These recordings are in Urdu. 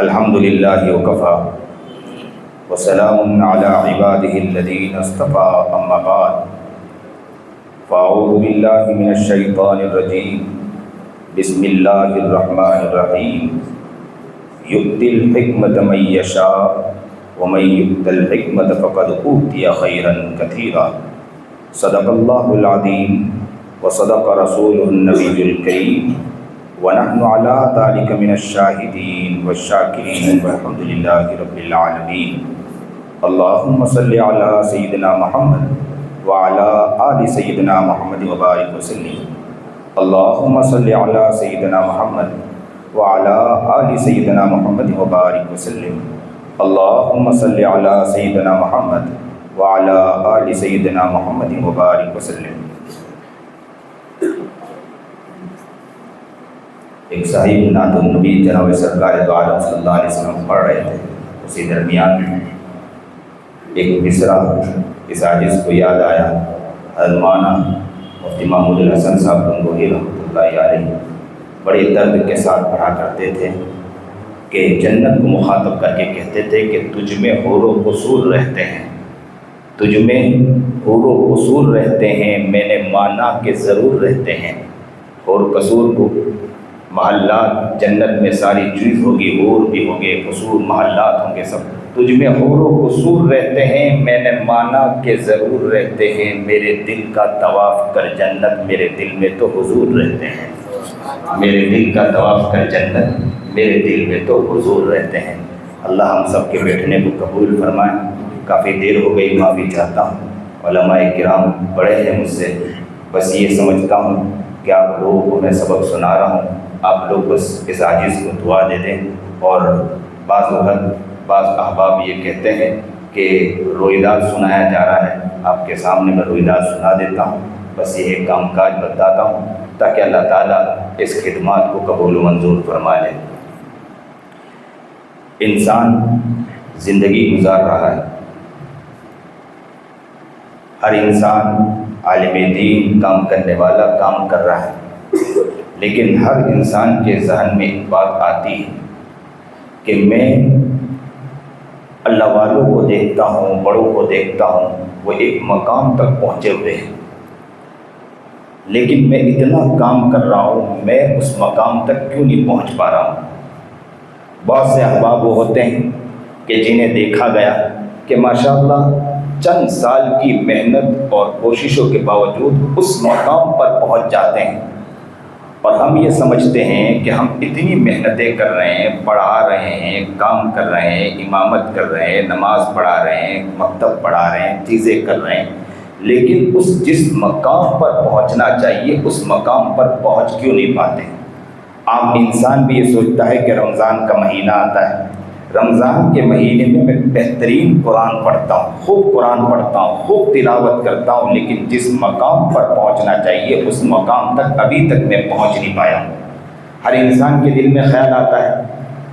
الحمد للہ وکفا وسلام علی عبادہ الذین اصطفیٰ اما بعد فاعوذ باللہ من الشیطان الرجیم بسم اللہ الرحمن الرحیم یؤتی الحکمۃ من یشاء ومن یؤت الحکمۃ فقد اوتی خیرا کثیرا صدق اللہ العظیم وصدق رسولہ النبی الکریم ونحن على ذلك من الشاهدين والشاكرين والحمد لله رب العالمين اللهم صل على سيدنا محمد وعلى آل سيدنا محمد وبارك وسلم اللهم صل على سيدنا محمد وعلى آل سيدنا محمد وبارك وسلم اللهم صل على سيدنا محمد وعلى آل سيدنا محمد وبارك وسلم۔ ایک صاحب نعت النبی جناب سرکار دو عالم صلی اللہ علیہ وسلم پڑھ رہے تھے، اسی درمیان ایک مصرع اس عاجز کو یاد آیا۔ حضرت مولانا مفتی محمود الحسن صاحب گنگوہی رحمۃ اللہ علیہ بڑے درد کے ساتھ پڑھا کرتے تھے کہ جنت کو مخاطب کر کے کہتے تھے کہ تجھ میں حور و قصور رہتے ہیں، تجھ میں حور و قصور رہتے ہیں، میں نے مانا کہ ضرور رہتے ہیں۔ حور قصور کو محلات جنت میں ساری چیز ہوگی، حور بھی ہوں گے، قصور محلات ہوں گے سب۔ تجھ میں حور و قصور رہتے ہیں، میں نے مانا کہ ضرور رہتے ہیں، میرے دل کا طواف کر جنت، میرے دل میں تو حضور رہتے ہیں، میرے دل کا طواف کر جنت، میرے دل میں تو حضور رہتے ہیں۔ اللہ ہم سب کے بیٹھنے کو قبول فرمائے۔ کافی دیر ہو گئی، معافی چاہتا ہوں، علماء کرام بڑے ہیں مجھ سے، بس یہ سمجھتا ہوں کہ آپ لوگوں کو میں سبق سنا رہا ہوں، آپ لوگ بس اس عاجز کو دعا دے دیں۔ اور بعض وقت بعض احباب یہ کہتے ہیں کہ رویداد سنایا جا رہا ہے، آپ کے سامنے میں رویداد سنا دیتا ہوں، بس یہ کام کاج بتاتا ہوں تاکہ اللہ تعالیٰ اس خدمات کو قبول و منظور فرما لے۔ انسان زندگی گزار رہا ہے، ہر انسان عالم دین کام کرنے والا کام کر رہا ہے، لیکن ہر انسان کے ذہن میں ایک بات آتی ہے کہ میں اللہ والوں کو دیکھتا ہوں، بڑوں کو دیکھتا ہوں، وہ ایک مقام تک پہنچے ہوئے ہیں، لیکن میں اتنا کام کر رہا ہوں، میں اس مقام تک کیوں نہیں پہنچ پا رہا ہوں۔ بہت سے احباب وہ ہوتے ہیں کہ جنہیں دیکھا گیا کہ ماشاءاللہ چند سال کی محنت اور کوششوں کے باوجود اس مقام پر پہنچ جاتے ہیں، اور ہم یہ سمجھتے ہیں کہ ہم اتنی محنتیں کر رہے ہیں، پڑھا رہے ہیں، کام کر رہے ہیں، امامت کر رہے ہیں، نماز پڑھا رہے ہیں، مکتب پڑھا رہے ہیں، چیزیں کر رہے ہیں، لیکن جس مقام پر پہنچنا چاہیے اس مقام پر پہنچ کیوں نہیں پاتے ہیں۔ عام انسان بھی یہ سوچتا ہے کہ رمضان کا مہینہ آتا ہے، رمضان کے مہینے میں میں بہترین قرآن پڑھتا ہوں، خوب قرآن پڑھتا ہوں، خوب تلاوت کرتا ہوں، لیکن جس مقام پر پہنچنا چاہیے اس مقام تک ابھی تک میں پہنچ نہیں پایا ہوں۔ ہر انسان کے دل میں خیال آتا ہے،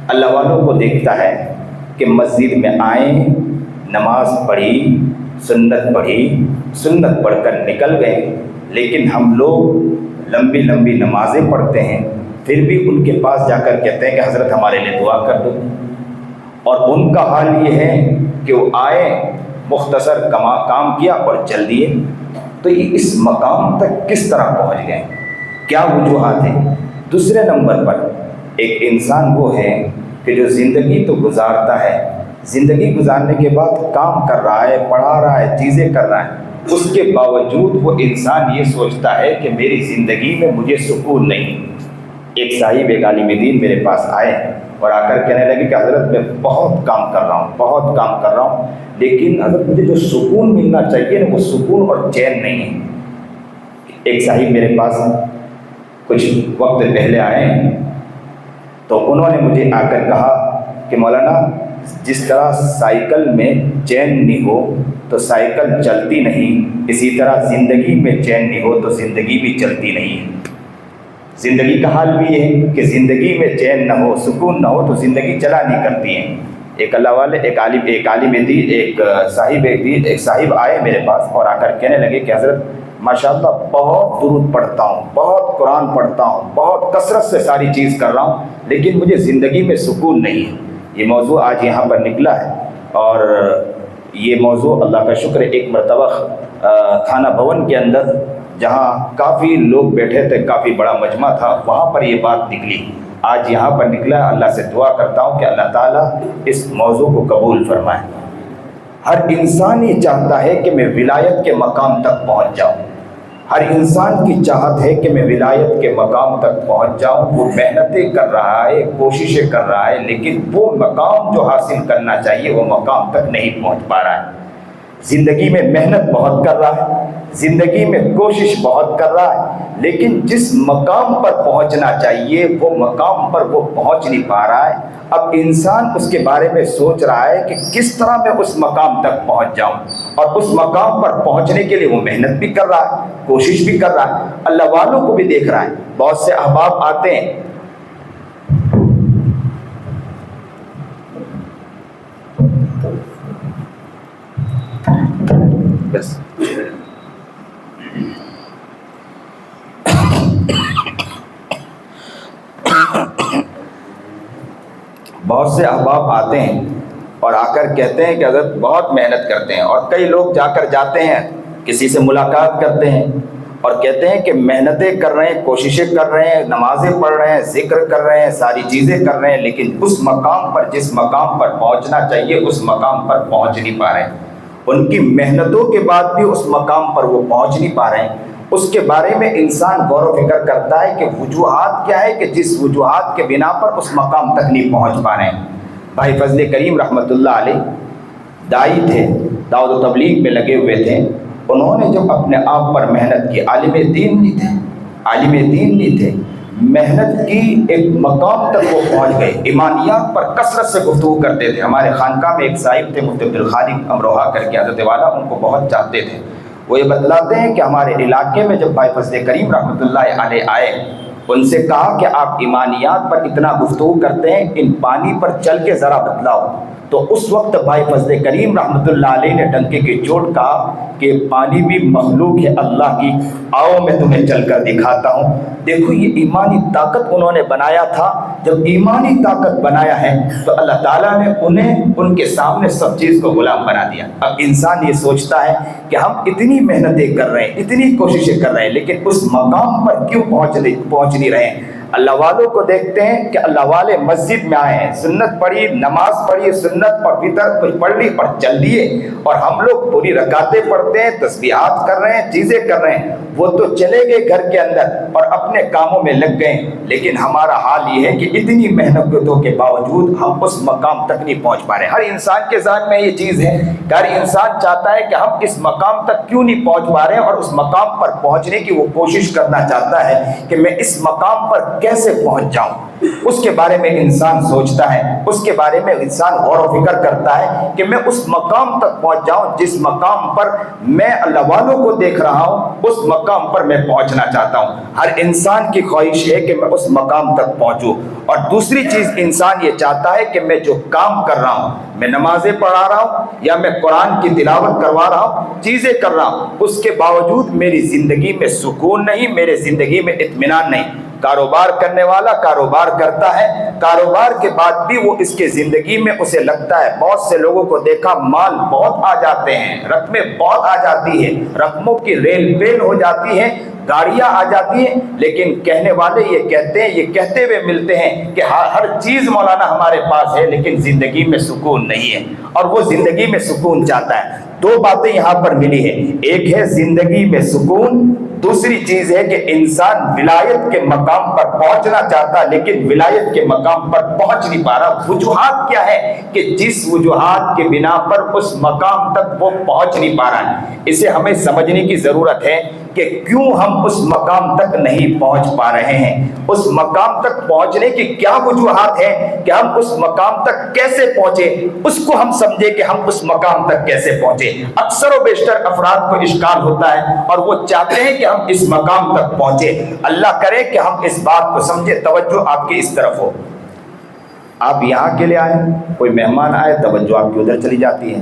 اللہ والوں کو دیکھتا ہے کہ مسجد میں آئیں، نماز پڑھی، سنت پڑھی، سنت پڑھ کر نکل گئے، لیکن ہم لوگ لمبی لمبی نمازیں پڑھتے ہیں، پھر بھی ان کے پاس جا کر کہتے ہیں کہ حضرت ہمارے لیے دعا کر دو، اور ان کا حال یہ ہے کہ وہ آئے، مختصر کام کیا اور چل دیے۔ تو یہ اس مقام تک کس طرح پہنچ گئے، کیا وجوہات ہیں؟ دوسرے نمبر پر ایک انسان وہ ہے کہ جو زندگی تو گزارتا ہے، زندگی گزارنے کے بعد کام کر رہا ہے، پڑھا رہا ہے، چیزیں کر رہا ہے، اس کے باوجود وہ انسان یہ سوچتا ہے کہ میری زندگی میں مجھے سکون نہیں۔ ایک صاحب ایک عالم دین میرے پاس آئے اور آ کر کہنے لگے کہ حضرت میں بہت کام کر رہا ہوں، بہت کام کر رہا ہوں، لیکن حضرت مجھے جو سکون ملنا چاہیے نا وہ سکون اور چین نہیں ہے۔ ایک صاحب میرے پاس کچھ وقت پہلے آئے تو انہوں نے مجھے آ کر کہا کہ مولانا جس طرح سائیکل میں چین نہیں ہو تو سائیکل چلتی نہیں، اسی طرح زندگی میں چین نہیں ہو تو زندگی بھی چلتی نہیں ہے۔ زندگی کا حال بھی یہ ہے کہ زندگی میں چین نہ ہو، سکون نہ ہو تو زندگی چلا نہیں کرتی ہے۔ ایک اللہ والے ایک عالم دین ایک صاحب آئے میرے پاس اور آ کر کہنے لگے کہ حضرت ماشاءاللہ بہت درود پڑھتا ہوں، بہت قرآن پڑھتا ہوں، بہت کثرت سے ساری چیز کر رہا ہوں، لیکن مجھے زندگی میں سکون نہیں ہے۔ یہ موضوع آج یہاں پر نکلا ہے، اور یہ موضوع اللہ کا شکر ہے ایک مرتبہ تھانہ بھون کے اندر جہاں کافی لوگ بیٹھے تھے، کافی بڑا مجمع تھا، وہاں پر یہ بات نکلی، آج یہاں پر نکلا ہے۔ اللہ سے دعا کرتا ہوں کہ اللہ تعالیٰ اس موضوع کو قبول فرمائے۔ ہر انسان یہ چاہتا ہے کہ میں ولایت کے مقام تک پہنچ جاؤں، ہر انسان کی چاہت ہے کہ میں ولایت کے مقام تک پہنچ جاؤں۔ وہ محنتیں کر رہا ہے، کوششیں کر رہا ہے، لیکن وہ مقام جو حاصل کرنا چاہیے وہ مقام تک نہیں پہنچ پا رہا ہے۔ زندگی میں محنت بہت کر رہا ہے، زندگی میں کوشش بہت کر رہا ہے، لیکن جس مقام پر پہنچنا چاہیے وہ مقام پر وہ پہنچ نہیں پا رہا ہے۔ اب انسان اس کے بارے میں سوچ رہا ہے کہ کس طرح میں اس مقام تک پہنچ جاؤں، اور اس مقام پر پہنچنے کے لیے وہ محنت بھی کر رہا ہے، کوشش بھی کر رہا ہے، اللہ والوں کو بھی دیکھ رہا ہے۔ بہت سے احباب آتے ہیں، بس بہت سے احباب آتے ہیں اور آ کر کہتے ہیں کہ حضرت بہت محنت کرتے ہیں، اور کئی لوگ جاتے ہیں کسی سے ملاقات کرتے ہیں اور کہتے ہیں کہ محنتیں کر رہے ہیں، کوششیں کر رہے ہیں، نمازیں پڑھ رہے ہیں، ذکر کر رہے ہیں، ساری چیزیں کر رہے ہیں، لیکن اس مقام پر جس مقام پر پہنچنا چاہیے اس مقام پر پہنچ نہیں پا رہے ہیں۔ ان کی محنتوں کے بعد بھی اس مقام پر وہ پہنچ نہیں پا رہے ہیں۔ اس کے بارے میں انسان غور و فکر کرتا ہے کہ وجوہات کیا ہے کہ جس وجوہات کے بنا پر اس مقام تک نہیں پہنچ پا رہے ہیں۔ بھائی فضل کریم رحمۃ اللہ علیہ دائی تھے، دعوت و تبلیغ میں لگے ہوئے تھے۔ انہوں نے جب اپنے آپ پر محنت کی، عالم دین نہیں تھے، محنت کی، ایک مقام تک وہ پہنچ گئے، ایمانیات پر کثرت سے گفتگو کرتے تھے۔ ہمارے خانقاہ میں ایک صاحب تھے مفتی عبدالخالق امروہہ کر کے، حضرت والا ان کو بہت چاہتے تھے۔ وہ یہ بتلاتے ہیں کہ ہمارے علاقے میں جب بھائی فضل کریم رحمۃ اللہ علیہ آئے، ان سے کہا کہ آپ ایمانیات پر اتنا گفتگو کرتے ہیں، ان پانی پر چل کے ذرا بتلاؤ۔ تو اس وقت بھائی فضل کریم رحمۃ اللہ علیہ نے ڈنکے کی چوٹ کہا کہ پانی بھی مخلوق ہے اللہ کی، آؤ میں تمہیں چل کر دکھاتا ہوں۔ دیکھو یہ ایمانی طاقت انہوں نے بنایا تھا۔ جب ایمانی طاقت بنایا ہے تو اللہ تعالیٰ نے انہیں ان کے سامنے سب چیز کو غلام بنا دیا۔ اب انسان یہ سوچتا ہے کہ ہم اتنی محنتیں کر رہے ہیں، اتنی کوششیں کر رہے ہیں، لیکن اس مقام پر کیوں پہنچ نہیں رہے ہیں؟ اللہ والوں کو دیکھتے ہیں کہ اللہ والے مسجد میں آئے ہیں، سنت پڑھی، نماز پڑھی، سنت اور وطر کچھ پڑھ لی اور چل دیے، اور ہم لوگ پوری رکعتیں پڑھتے ہیں، تسبیحات کر رہے ہیں، چیزیں کر رہے ہیں۔ وہ تو چلے گئے گھر کے اندر اور اپنے کاموں میں لگ گئے، لیکن ہمارا حال یہ ہے کہ اتنی محنتوں کے باوجود ہم اس مقام تک نہیں پہنچ پا رہے۔ ہر انسان کے ذہن میں یہ چیز ہے کہ ہر انسان چاہتا ہے کہ ہم اس مقام تک کیوں نہیں پہنچ پا رہے ہیں، اور اس مقام پر پہنچنے کی وہ کوشش کرنا چاہتا ہے کہ میں اس مقام پر کیسے پہنچ جاؤں۔ اس کے بارے میں انسان سوچتا ہے، اس کے بارے میں انسان غور و فکر کرتا ہے کہ میں اس مقام تک پہنچ جاؤں جس مقام پر میں اللہ والوں کو دیکھ رہا ہوں، اس مقام پر میں پہنچنا چاہتا ہوں۔ ہر انسان کی خواہش ہے کہ میں اس مقام تک پہنچوں۔ اور دوسری چیز انسان یہ چاہتا ہے کہ میں جو کام کر رہا ہوں، میں نمازیں پڑھا رہا ہوں یا میں قرآن کی تلاوت کروا رہا ہوں، چیزیں کر رہا ہوں، اس کے باوجود میری زندگی میں سکون نہیں، میرے زندگی میں اطمینان نہیں۔ کاروبار کرنے والا کاروبار کرتا ہے، کاروبار کے بعد بھی وہ اس کے زندگی میں اسے لگتا ہے، بہت سے لوگوں کو دیکھا مال بہت آ جاتے ہیں، رقمیں بہت آ جاتی ہیں، رقموں کی ریل پیل ہو جاتی ہے، گاڑیاں آ جاتی ہیں، لیکن کہنے والے یہ کہتے ہیں، یہ کہتے ہوئے ملتے ہیں کہ ہر چیز مولانا ہمارے پاس ہے، لیکن زندگی میں سکون نہیں ہے، اور وہ زندگی میں سکون چاہتا ہے۔ دو باتیں یہاں پر ملی ہیں، ایک ہے زندگی میں سکون، دوسری چیز ہے کہ انسان ولایت کے مقام پر پہنچنا چاہتا ہے، لیکن ولایت کے مقام پر پہنچ نہیں پا رہا۔ وجوہات کیا ہے کہ جس وجوہات کے بنا پر اس مقام تک وہ پہنچ نہیں پا رہا ہے، اسے ہمیں سمجھنے کی ضرورت ہے کہ کیوں ہم اس مقام تک نہیں پہنچ پا رہے ہیں، اس مقام تک پہنچنے کی کیا وجوہات ہیں کہ ہم اس مقام تک کیسے پہنچے، اس کو ہم سمجھے کہ ہم اس مقام تک کیسے پہنچے۔ اکثر و بیشتر افراد کو اشکال ہوتا ہے اور وہ چاہتے ہیں کہ ہم اس مقام تک پہنچے۔ اللہ کرے کہ ہم اس بات کو سمجھے، توجہ آپ کی اس طرف ہو۔ آپ یہاں کے لیے آئے، کوئی مہمان آئے، توجہ آپ کی ادھر چلی جاتی ہے،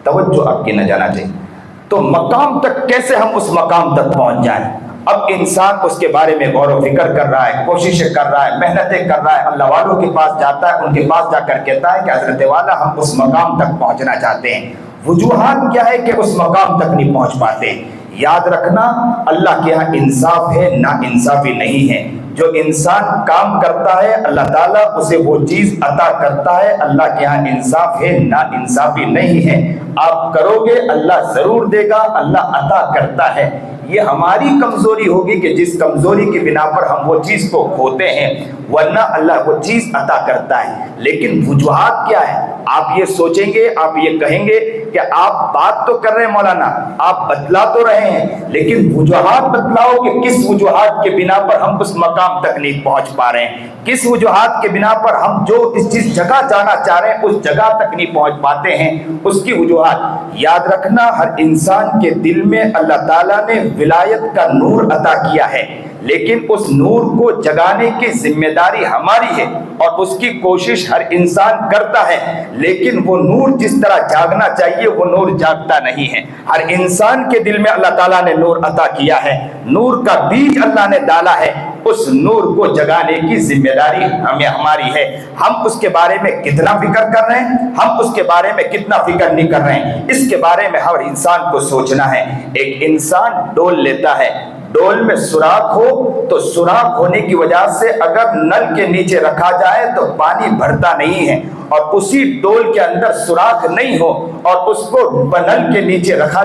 توجہ آپ کی نہ جانا چاہیے۔ تو مقام تک کیسے ہم اس مقام تک پہنچ جائیں؟ اب انسان اس کے بارے میں غور و فکر کر رہا ہے، کوششیں کر رہا ہے، محنتیں کر رہا ہے، اللہ والوں کے پاس جاتا ہے، ان کے پاس جا کر کہتا ہے کہ حضرت والا ہم اس مقام تک پہنچنا چاہتے ہیں۔ وجوہات کیا ہے کہ اس مقام تک نہیں پہنچ پاتے؟ یاد رکھنا اللہ کے ہاں انصاف ہے، نا انصافی نہیں ہے۔ جو انسان کام کرتا ہے اللہ تعالیٰ اسے وہ چیز عطا کرتا ہے، اللہ کے ہاں انصاف ہے، نا انصافی نہیں ہے۔ آپ کرو گے اللہ ضرور دے گا، اللہ عطا کرتا ہے۔ یہ ہماری کمزوری ہوگی کہ جس کمزوری کی بنا پر ہم وہ چیز کو کھوتے ہیں، ورنہ اللہ وہ چیز عطا کرتا ہے۔ لیکن وجوہات کیا ہے؟ آپ یہ سوچیں گے، آپ یہ کہیں گے کہ آپ بات تو کر رہے ہیں مولانا، آپ بتلا تو رہے ہیں، لیکن وجوہات بتلاؤ کہ کس وجوہات کے بنا پر ہم اس مقام تک نہیں پہنچ پا رہے ہیں، کس وجوہات کے بنا پر ہم جو جس جگہ جانا چاہ رہے ہیں اس جگہ تک نہیں پہنچ پاتے ہیں، اس کی وجوہات۔ یاد رکھنا ہر انسان کے دل میں اللہ تعالیٰ نے ولایت کا نور عطا کیا ہے، لیکن اس نور کو جگانے کی ذمہ داری ہماری ہے، اور اس کی کوشش ہر انسان کرتا ہے، لیکن وہ نور جس طرح جاگنا چاہیے وہ نور جاگتا نہیں ہے۔ ہر انسان کے دل میں اللہ تعالیٰ نے نور عطا کیا ہے، نور کا بیج اللہ نے ڈالا ہے، اس نور کو جگانے کی ذمہ داری ہماری ہے۔ ہم اس کے بارے میں کتنا فکر کر رہے ہیں، ہم اس کے بارے میں کتنا فکر نہیں کر رہے ہیں، اس کے بارے میں ہر انسان کو سوچنا ہے۔ ایک انسان ڈول لیتا ہے، ڈول میں سوراخ ہو تو سوراخ ہونے کی وجہ سے اگر نل کے نیچے رکھا جائے تو پانی بھرتا نہیں ہے، اور اسی ڈول کے اندر سوراخ نہیں ہو اور اس کو نل کے نیچے رکھ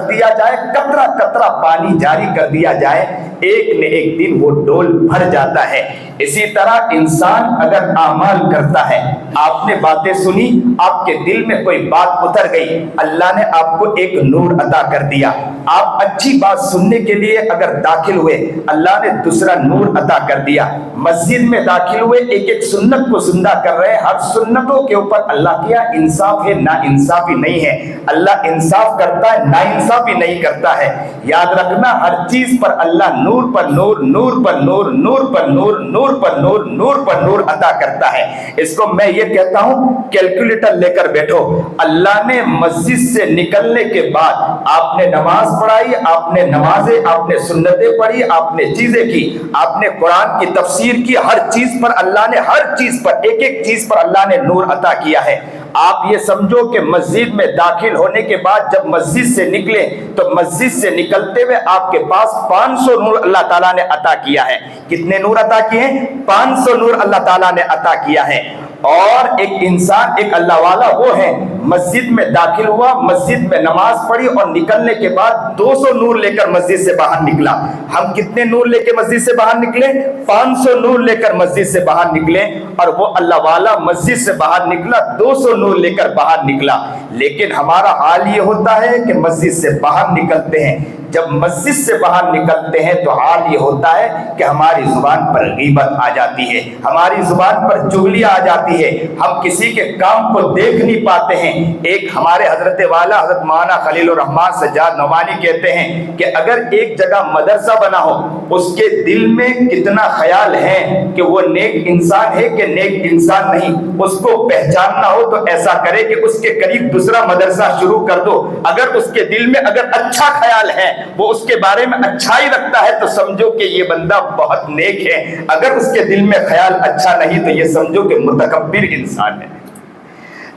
دیا جائے، قطرہ قطرہ پانی جاری کر دیا جائے، ایک نہ ایک دن وہ ڈول بھر جاتا ہے۔ اسی طرح انسان اگر اعمال کرتا ہے، آپ نے باتیں سنی، آپ کے دل میں کوئی بات اتر گئی، اللہ نے آپ کو ایک نور عطا کر دیا۔ آپ اچھی بات سننے کے لیے اگر داخل ہوئے، اللہ نے دوسرا نور عطا کر دیا۔ مسجد میں داخل ہوئے، ایک ایک سنت کو زندہ کر رہے ہیں، ہر سنتوں کے اوپر اللہ کیا انصاف ہے، نا انصافی نہیں ہے۔ اللہ انصاف کرتا ہے، نا انصافی نہیں کرتا ہے۔ یاد رکھنا ہر چیز پر اللہ نور پر نور، نور پر نور، نور پر نور، نور پر نور، نور پر نور عطا کرتا ہے۔ اس کو میں یہ کہتا ہوں کیلکولیٹر لے کر بیٹھو۔ اللہ نے مسجد سے نکلنے کے بعد آپ نے نماز پڑھائی، آپ نے نمازیں، آپ نے سنتیں پڑھی، آپ نے چیزیں کی، آپ نے قرآن کی تفسیر کی، ہر چیز پر اللہ نے، ہر چیز پر، ایک ایک چیز پر اللہ نے نور عطا کیا ہے۔ آپ یہ سمجھو کہ مسجد میں داخل ہونے کے بعد جب مسجد سے نکلے تو مسجد سے نکلتے ہوئے آپ کے پاس 500 نور اللہ تعالیٰ نے عطا کیا ہے۔ کتنے نور عطا کیے ہیں؟ 500 نور اللہ تعالیٰ نے عطا کیا ہے۔ اور ایک انسان، ایک اللہ والا وہ ہے، مسجد میں داخل ہوا، مسجد میں نماز پڑھی اور نکلنے کے بعد 200 نور لے کر مسجد سے باہر نکلا۔ ہم کتنے نور لے کے مسجد سے باہر نکلے؟ 500 نور لے کر مسجد سے باہر نکلے، اور وہ اللہ والا مسجد سے باہر نکلا 200 نور لے کر باہر نکلا۔ لیکن ہمارا حال یہ ہوتا ہے کہ مسجد سے باہر نکلتے ہیں، جب مسجد سے باہر نکلتے ہیں تو حال یہ ہوتا ہے کہ ہماری زبان پر غیبت آ جاتی ہے، ہماری زبان پر چغلیاں آ جاتی ہے، ہم کسی کے کام کو دیکھ نہیں پاتے ہیں۔ ایک ہمارے حضرت والا حضرت مولانا خلیل الرحمن سجاد نعمانی کہتے ہیں کہ اگر ایک جگہ مدرسہ بنا ہو، اس کے دل میں کتنا خیال ہے کہ وہ نیک انسان ہے کہ نیک انسان نہیں، اس کو پہچاننا ہو تو ایسا کرے کہ اس کے قریب دوسرا مدرسہ شروع کر دو۔ اگر اس کے دل میں اگر اچھا خیال ہے، وہ اس کے بارے میں اچھائی رکھتا ہے، تو سمجھو کہ یہ بندہ بہت نیک ہے۔ اگر اس کے دل میں خیال اچھا نہیں تو یہ سمجھو کہ متکبر انسان ہے۔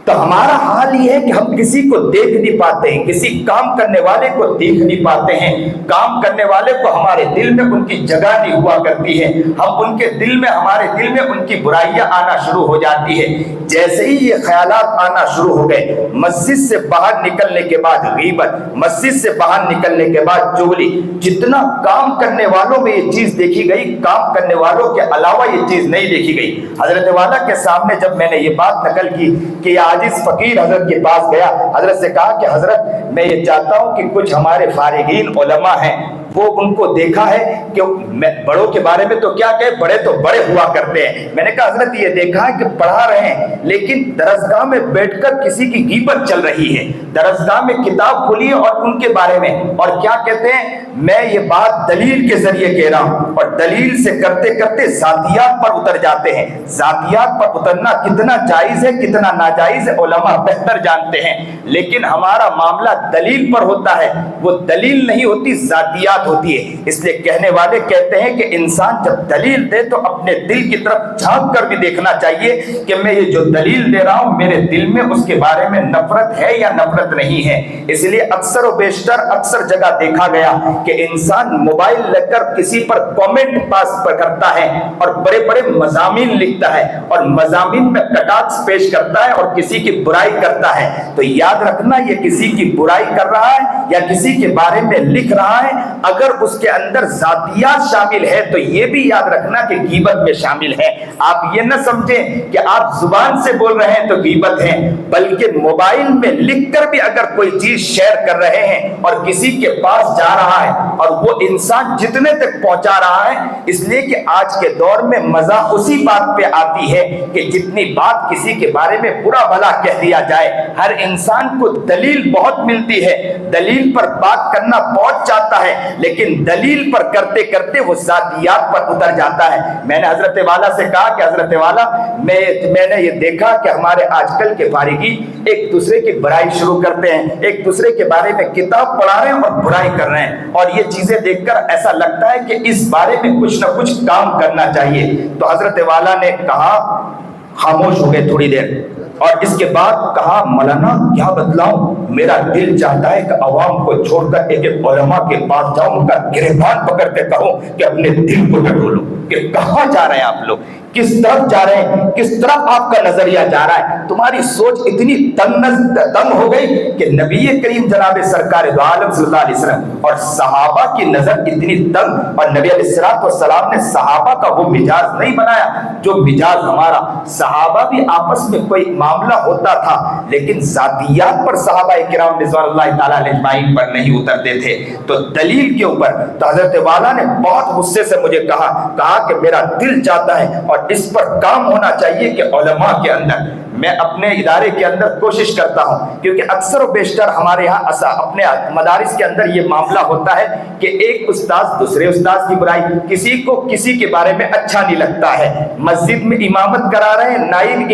تو ہمارا حال یہ ہے کہ ہم کسی کو دیکھ نہیں پاتے ہیں، کسی کام کرنے والے کو دیکھ نہیں پاتے ہیں، کام کرنے والے کو ہمارے دل میں ان کی جگہ نہیں ہوا کرتی ہے، ہم ان کے دل میں، ہمارے دل میں ان کی برائیاں آنا شروع ہو جاتی ہے۔ جیسے ہی یہ خیالات آنا شروع ہو گئے، مسجد سے باہر نکلنے کے بعد غیبت، مسجد سے باہر نکلنے کے بعد چغلی، جتنا کام کرنے والوں میں یہ چیز دیکھی گئی، کام کرنے والوں کے علاوہ یہ چیز نہیں دیکھی گئی۔ حضرت والا کے سامنے جب میں نے یہ بات نقل کی کہ عاجز فقیر حضرت کے پاس گیا، حضرت سے کہا کہ حضرت میں یہ چاہتا ہوں کہ کچھ ہمارے فارغین علماء ہیں، وہ ان کو دیکھا ہے کہ بڑوں کے بارے میں تو کیا کہے، بڑے تو بڑے ہوا کرتے ہیں۔ میں نے کہا حضرت یہ دیکھا ہے کہ پڑھا رہے ہیں لیکن درسگاہ میں بیٹھ کر کسی کی غیبت چل رہی ہے، درسگاہ میں کتاب کھلی ہے اور ان کے بارے میں، اور کیا کہتے ہیں، میں یہ بات دلیل کے ذریعے کہہ رہا ہوں، اور دلیل سے کرتے کرتے ذاتیات پر اتر جاتے ہیں۔ ذاتیات پر اترنا کتنا جائز ہے کتنا ناجائز ہے علماء بہتر جانتے ہیں، لیکن ہمارا معاملہ دلیل پر ہوتا ہے، وہ دلیل نہیں ہوتی ذاتیات بات ہوتی ہے۔ اس لیے کہنے والے کہتے ہیں کہ انسان جب دلیل دے تو اپنے دل کی طرف جھانک کر بھی دیکھنا چاہیے کہ میں یہ جو دلیل دے رہا ہوں میرے دل میں اس کے بارے میں نفرت ہے یا نفرت نہیں ہے۔ اس لیے اکثر و بیشتر اکثر جگہ دیکھا گیا کہ انسان موبائل لے کر کسی پر کامنٹ پاس کرتا ہے اور بڑے بڑے مضامین لکھتا ہے اور مضامین میں کٹاکس پیش کرتا ہے اور کسی کی برائی کرتا ہے۔ تو یاد رکھنا یہ کسی کی برائی کر رہا ہے یا کسی کے بارے میں لکھ رہا ہے، اگر اس کے اندر ذاتیات شامل ہے تو یہ بھی یاد رکھنا کہ غیبت میں شامل ہے۔ آپ یہ نہ سمجھیں کہ آپ زبان سے بول رہے ہیں تو غیبت ہے، بلکہ موبائل میں لکھ کر بھی اگر کوئی چیز شیئر کر رہے ہیں اور کسی کے پاس جا رہا ہے اور وہ انسان جتنے تک پہنچا رہا ہے، اس لیے کہ آج کے دور میں مزہ اسی بات پہ آتی ہے کہ جتنی بات کسی کے بارے میں برا بھلا کہہ دیا جائے۔ ہر انسان کو دلیل بہت ملتی ہے، دلیل پر بات کرنا بہت چاہتا ہے، لیکن دلیل پر کرتے کرتے وہ ذاتیات پر اتر جاتا ہے۔ میں نے حضرت والا سے کہا کہ حضرت والا میں نے یہ دیکھا کہ ہمارے آج کل کے فارغی ایک دوسرے کی برائی شروع کرتے ہیں، ایک دوسرے کے بارے میں کتاب پڑھا رہے ہیں اور برائی کر رہے ہیں، اور یہ چیزیں دیکھ کر ایسا لگتا ہے کہ اس بارے میں کچھ نہ کچھ کام کرنا چاہیے۔ تو حضرت والا نے کہا، خاموش ہو گئے تھوڑی دیر، اور اس کے بعد کہا مولانا کیا بتلاؤں، میرا دل چاہتا ہے کہ عوام کو چھوڑ کر ایک علماء کے پاس جاؤں، ان کا گریبان پکڑ کے کہوں کہ اپنے دل کو ٹٹولو کہ کہاں جا رہے ہیں آپ لوگ، کس طرف جا رہے ہیں، کس طرف آپ کا نظریہ جا رہا ہے، تمہاری سوچ اتنی تنگ ہو گئی کہ نبی کریم جناب سرکار دو عالم صلی اللہ علیہ وسلم اور صحابہ کی نظر اتنی تنگ، اور نبی علیہ السلام نے صحابہ کا وہ مزاج نہیں بنایا جو مزاج ہمارا۔ صحابہ بھی آپس میں کوئی معاملہ ہوتا تھا لیکن ذاتیات پر صحابہ کرام رضوان اللہ تعالیٰ علیہ اجمعین پر نہیں اترتے تھے، تو دلیل کے اوپر تو حضرت والا نے بہت غصے سے مجھے کہا کہ میرا دل چاہتا ہے اور اس پر کام ہونا چاہیے کہ علماء کے اندر، میں اپنے ادارے کے اندر کوشش کرتا ہوں، کیونکہ اکثر و بیشتر ہمارے یہاں اپنے مدارس کے اندر یہ معاملہ ہوتا ہے کہ ایک استاذ دوسرے استاذ کی برائی، کسی کو کسی کے بارے میں اچھا نہیں لگتا ہے، مسجد میں امامت کرا رہے ہیں، نائب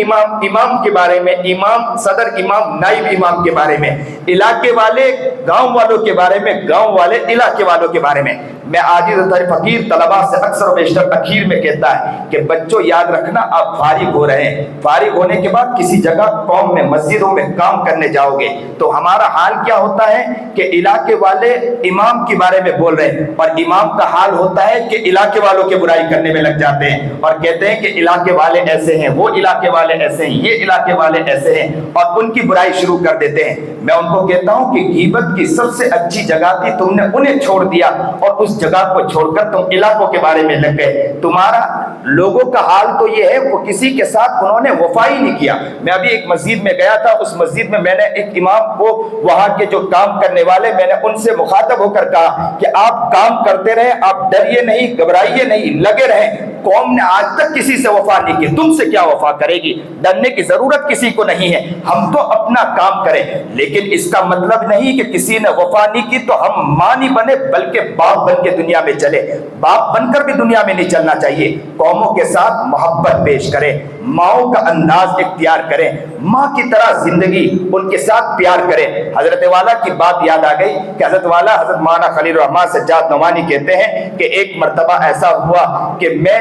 امام کے بارے میں، امام صدر امام نائب امام کے بارے میں، علاقے والے گاؤں والوں کے بارے میں، گاؤں والے علاقے والوں کے بارے میں۔ میں عاجز فقیر طلباء سے اکثر و بیشتر اخیر میں کہتا ہے کہ بچوں یاد رکھنا آپ فارغ ہو رہے ہیں، فارغ ہونے کے بعد کسی جگہ قوم میں مسجدوں میں کام کرنے جاؤ گے تو ہمارا حال کیا ہوتا ہے کہ علاقے والے امام کے بارے میں بول رہے ہیں، اور امام کا حال ہوتا ہے کہ علاقے والوں کی برائی کرنے میں لگ جاتے ہیں اور کہتے ہیں کہ علاقے والے ایسے ہیں، وہ علاقے والے ایسے ہیں، یہ علاقے والے ایسے ہیں، اور ان کی برائی شروع کر دیتے ہیں۔ میں ان کو کہتا ہوں کہ غیبت کی سب سے اچھی جگہ تھی، تم نے انہیں چھوڑ دیا اور اس جگہ کو چھوڑ کر تم علاقوں کے بارے میں لگ گئے۔ تمہارا لوگوں کا حال تو یہ ہے وہ کسی کے ساتھ انہوں نے وفا ہی نہیں کیا۔ میں ابھی ایک مسجد میں گیا تھا، اس مسجد میں میں نے ایک امام کو، وہاں کے جو کام کرنے والے، میں نے ان سے مخاطب ہو کر کہا کہ آپ کام کرتے رہے، آپ ڈریے نہیں، گھبرائیے نہیں، لگے رہیں، قوم نے آج تک کسی سے وفا نہیں کی، تم سے کیا وفا کرے گی، ڈرنے کی ضرورت کسی کو نہیں ہے، ہم تو اپنا کام کریں۔ لیکن اس کا مطلب نہیں کہ کسی نے وفا نہیں کی تو ہم ماں نہیں بنے بلکہ باپ بن کے دنیا میں چلے، باپ بن کر بھی دنیا میں نہیں چلنا چاہیے، قوموں کے ساتھ محبت پیش کریں، ماؤں کا انداز اختیار کریں، ماں کی طرح زندگی ان کے ساتھ پیار کریں۔ حضرت والا کی بات یاد آ گئی کہ حضرت والا حضرت مولانا خلیل الرحمن سجاد نعمانی کہتے ہیں کہ ایک مرتبہ ایسا ہوا کہ میں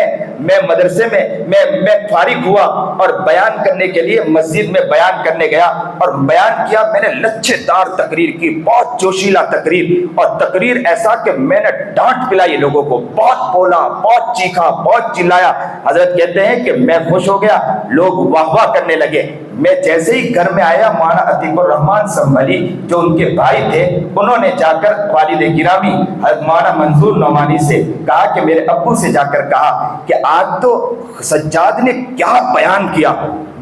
مدرسے میں فارغ ہوا اور بیان کرنے کے لیے مسجد میں بیان کرنے گیا اور بیان کیا، میں نے لچھے دار تقریر کی، بہت جوشیلا تقریر، اور تقریر ایسا کہ میں نے ڈانٹ پلائی لوگوں کو، بہت بولا، بہت چیخا، بہت چلایا۔ حضرت کہتے ہیں کہ میں خوش ہو گیا، لوگ واہ واہ کرنے لگے۔ میں جیسے ہی گھر میں آیا، مولانا عتیق الرحمان سنبھلی جو ان کے بھائی تھے، انہوں نے جا کر والد گرامی حضرت مولانا منظور نعمانی سے کہا کہ میرے ابو سے جا کر کہا کہ آج تو سجاد نے کیا بیان کیا،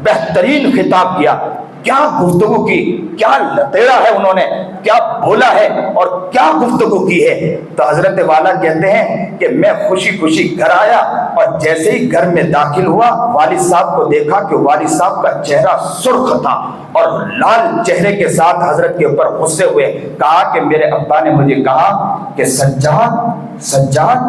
بہترین خطاب کیا، کیا گفتگو کی، کیا لتیڑا ہے انہوں نے، کیا بولا ہے اور کیا گفتگو کی ہے۔ تو حضرت والا کہتے ہیں کہ میں خوشی خوشی گھر آیا اور جیسے ہی گھر میں داخل ہوا، والد صاحب کو دیکھا کہ والد صاحب کا چہرہ سرخ تھا اور لال چہرے کے ساتھ حضرت کے اوپر غصے ہوئے، کہا کہ میرے ابا نے مجھے کہا کہ سجاد